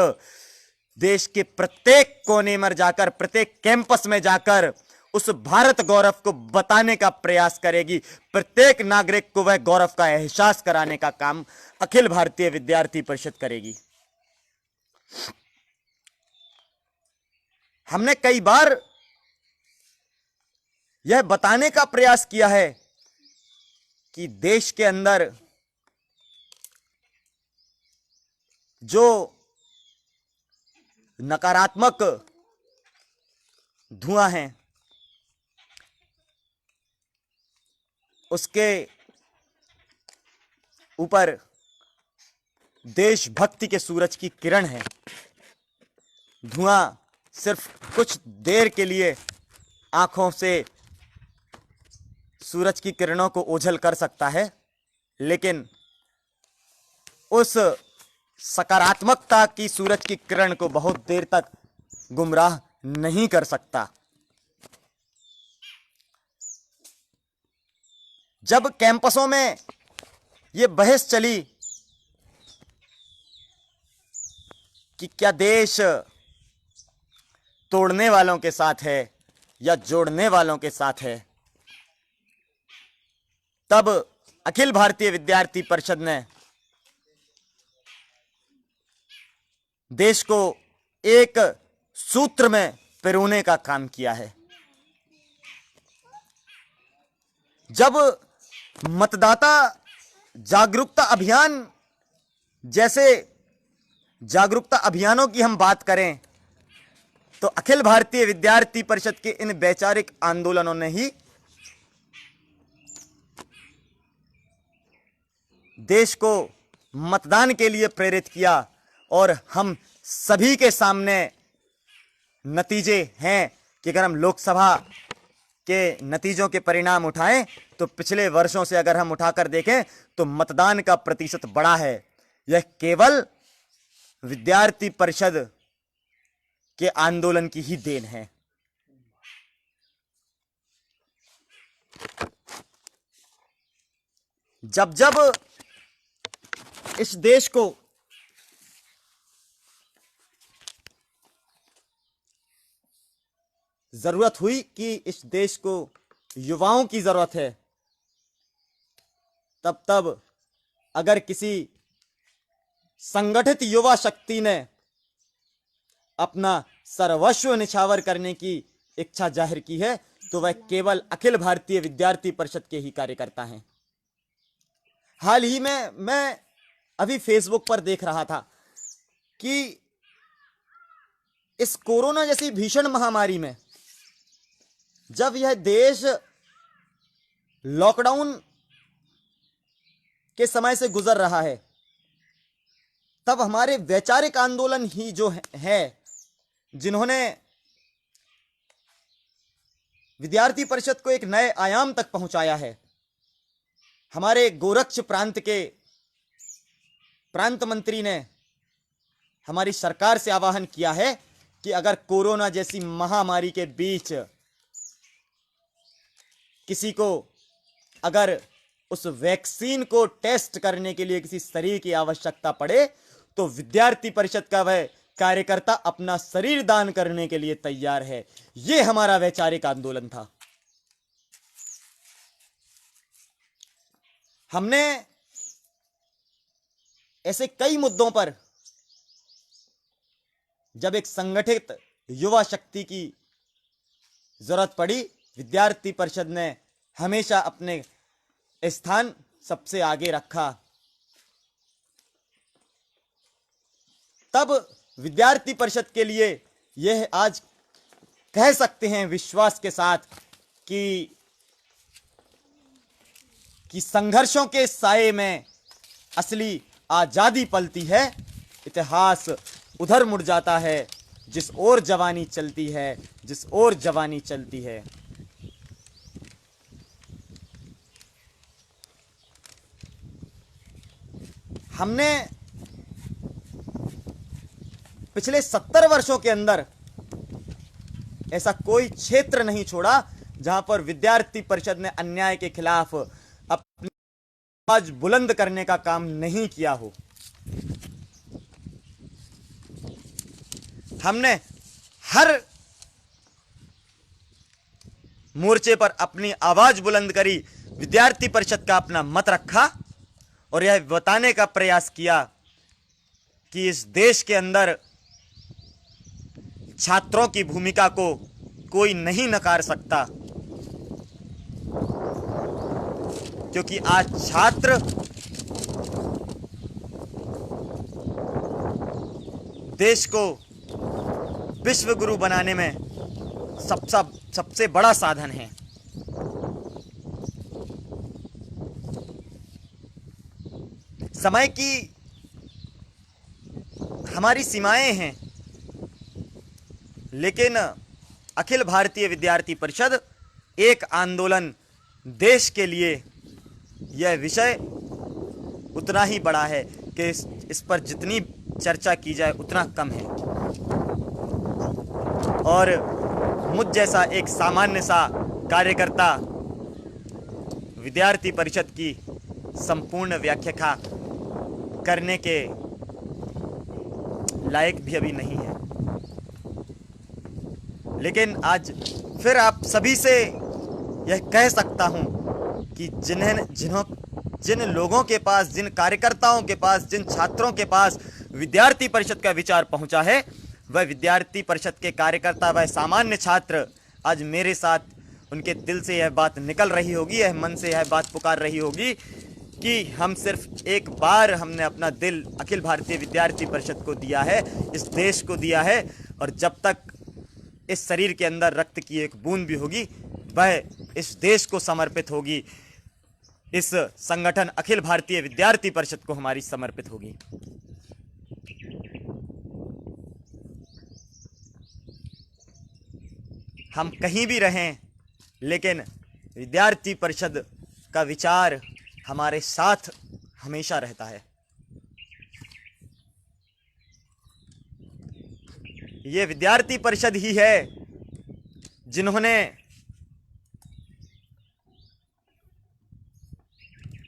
देश के प्रत्येक कोने में जाकर, प्रत्येक कैंपस में जाकर उस भारत गौरव को बताने का प्रयास करेगी। प्रत्येक नागरिक को वह गौरव का एहसास कराने का काम अखिल भारतीय विद्यार्थी परिषद करेगी। हमने कई बार यह बताने का प्रयास किया है कि देश के अंदर जो नकारात्मक धुआं है उसके ऊपर देशभक्ति के सूरज की किरण है। धुआं सिर्फ कुछ देर के लिए आँखों से सूरज की किरणों को ओझल कर सकता है, लेकिन उस सकारात्मकता की सूरज की किरण को बहुत देर तक गुमराह नहीं कर सकता। जब कैंपसों में ये बहस चली कि क्या देश तोड़ने वालों के साथ है या जोड़ने वालों के साथ है, तब अखिल भारतीय विद्यार्थी परिषद ने देश को एक सूत्र में पिरोने का काम किया है। जब मतदाता जागरूकता अभियान जैसे जागरूकता अभियानों की हम बात करें, तो अखिल भारतीय विद्यार्थी परिषद के इन वैचारिक आंदोलनों ने ही देश को मतदान के लिए प्रेरित किया। और हम सभी के सामने नतीजे हैं कि अगर हम लोकसभा के नतीजों के परिणाम उठाएं तो पिछले वर्षों से अगर हम उठाकर देखें तो मतदान का प्रतिशत बढ़ा है। यह केवल विद्यार्थी परिषद के आंदोलन की ही देन है। जब जब इस देश को जरूरत हुई कि इस देश को युवाओं की जरूरत है, तब अगर किसी संगठित युवा शक्ति ने अपना सर्वस्व निछावर करने की इच्छा जाहिर की है तो वह केवल अखिल भारतीय विद्यार्थी परिषद के ही कार्यकर्ता हैं। हाल ही में मैं अभी फेसबुक पर देख रहा था कि इस कोरोना जैसी भीषण महामारी में जब यह देश लॉकडाउन के समय से गुजर रहा है, तब हमारे वैचारिक आंदोलन ही जो है जिन्होंने विद्यार्थी परिषद को एक नए आयाम तक पहुंचाया है। हमारे गोरक्ष प्रांत के प्रांत मंत्री ने हमारी सरकार से आह्वान किया है कि अगर कोरोना जैसी महामारी के बीच किसी को अगर उस वैक्सीन को टेस्ट करने के लिए किसी शरीर की आवश्यकता पड़े तो विद्यार्थी परिषद का वह कार्यकर्ता अपना शरीर दान करने के लिए तैयार है। यह हमारा वैचारिक आंदोलन था। हमने ऐसे कई मुद्दों पर जब एक संगठित युवा शक्ति की जरूरत पड़ी, विद्यार्थी परिषद ने हमेशा अपने स्थान सबसे आगे रखा। तब विद्यार्थी परिषद के लिए यह आज कह सकते हैं विश्वास के साथ कि संघर्षों के साये में असली आजादी पलती है। इतिहास उधर मुड़ जाता है जिस ओर जवानी चलती है, जिस ओर जवानी चलती है। हमने पिछले 70 वर्षों के अंदर ऐसा कोई क्षेत्र नहीं छोड़ा जहां पर विद्यार्थी परिषद ने अन्याय के खिलाफ अपनी आवाज बुलंद करने का काम नहीं किया हो। हमने हर मोर्चे पर अपनी आवाज बुलंद करी, विद्यार्थी परिषद का अपना मत रखा और यह बताने का प्रयास किया कि इस देश के अंदर छात्रों की भूमिका को कोई नहीं नकार सकता, क्योंकि आज छात्र देश को विश्व गुरु बनाने में सबसे बड़ा साधन है। समय की हमारी सीमाएं हैं, लेकिन अखिल भारतीय विद्यार्थी परिषद एक आंदोलन देश के लिए यह विषय उतना ही बड़ा है कि इस पर जितनी चर्चा की जाए उतना कम है। और मुझ जैसा एक सामान्य सा कार्यकर्ता विद्यार्थी परिषद की संपूर्ण व्याख्या करने के लायक भी अभी नहीं है। लेकिन आज फिर आप सभी से यह कह सकता हूं कि जिन लोगों के पास, जिन कार्यकर्ताओं के पास, जिन छात्रों के पास विद्यार्थी परिषद का विचार पहुंचा है, वह विद्यार्थी परिषद के कार्यकर्ता, वह सामान्य छात्र आज मेरे साथ, उनके दिल से यह बात निकल रही होगी, यह मन से यह बात पुकार रही होगी कि हम सिर्फ एक बार हमने अपना दिल अखिल भारतीय विद्यार्थी परिषद को दिया है, इस देश को दिया है, और जब तक इस शरीर के अंदर रक्त की एक बूंद भी होगी वह इस देश को समर्पित होगी, इस संगठन अखिल भारतीय विद्यार्थी परिषद को हमारी समर्पित होगी। हम कहीं भी रहें, लेकिन विद्यार्थी परिषद का विचार हमारे साथ हमेशा रहता है। ये विद्यार्थी परिषद ही है जिन्होंने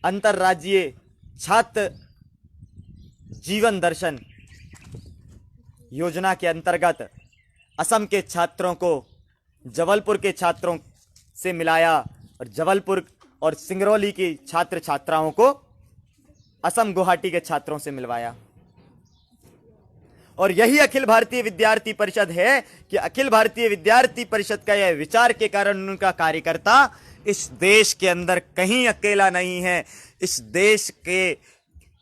अंतर्राज्यीय छात्र जीवन दर्शन योजना के अंतर्गत असम के छात्रों को जबलपुर के छात्रों से मिलाया और जबलपुर और सिंगरौली की छात्र छात्राओं को असम गुवाहाटी के छात्रों से मिलवाया। और यही अखिल भारतीय विद्यार्थी परिषद है कि अखिल भारतीय विद्यार्थी परिषद का यह विचार के कारण उनका कार्यकर्ता इस देश के अंदर कहीं अकेला नहीं है। इस देश के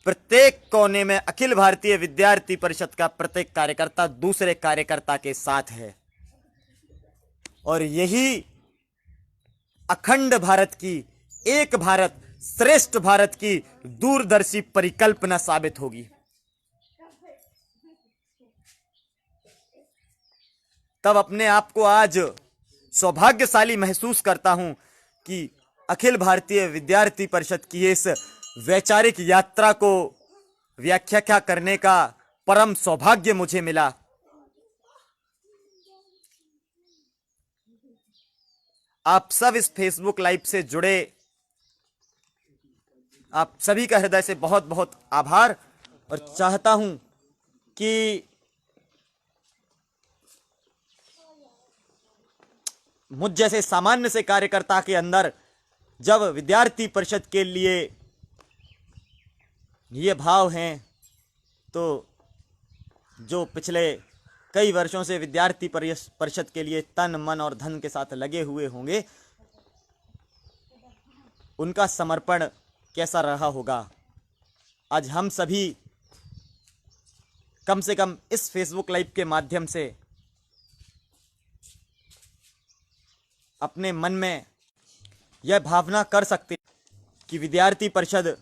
प्रत्येक कोने में अखिल भारतीय विद्यार्थी परिषद का प्रत्येक कार्यकर्ता दूसरे कार्यकर्ता के साथ है। और यही अखंड भारत की, एक भारत श्रेष्ठ भारत की दूरदर्शी परिकल्पना साबित होगी। तब अपने आप को आज सौभाग्यशाली महसूस करता हूं कि अखिल भारतीय विद्यार्थी परिषद की इस वैचारिक यात्रा को व्याख्या करने का परम सौभाग्य मुझे मिला। आप सब इस फेसबुक लाइव से जुड़े, आप सभी का हृदय से बहुत बहुत आभार। और चाहता हूं कि मुझ जैसे सामान्य से कार्यकर्ता के अंदर जब विद्यार्थी परिषद के लिए ये भाव हैं, तो जो पिछले कई वर्षों से विद्यार्थी परिषद के लिए तन मन और धन के साथ लगे हुए होंगे, उनका समर्पण कैसा रहा होगा। आज हम सभी कम से कम इस फेसबुक लाइव के माध्यम से अपने मन में यह भावना कर सकते कि विद्यार्थी परिषद,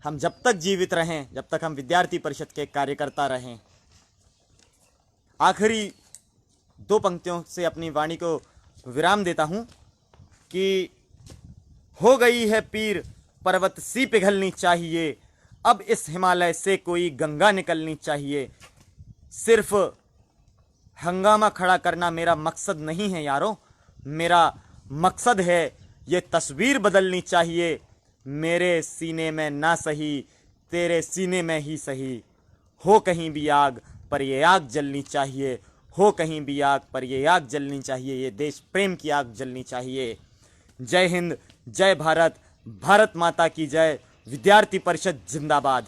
हम जब तक जीवित रहें, जब तक हम विद्यार्थी परिषद के कार्यकर्ता रहें। आखिरी दो पंक्तियों से अपनी वाणी को विराम देता हूं कि हो गई है पीर पर्वत सी पिघलनी चाहिए, अब इस हिमालय से कोई गंगा निकलनी चाहिए। सिर्फ हंगामा खड़ा करना मेरा मकसद नहीं है यारों, मेरा मकसद है ये तस्वीर बदलनी चाहिए। मेरे सीने में ना सही, तेरे सीने में ही सही। हो कहीं भी आग पर ये आग जलनी चाहिए, हो कहीं भी आग पर ये आग जलनी चाहिए। ये देश प्रेम की आग जलनी चाहिए। जय हिंद, जय भारत, भारत माता की जय। विद्यार्थी परिषद जिंदाबाद।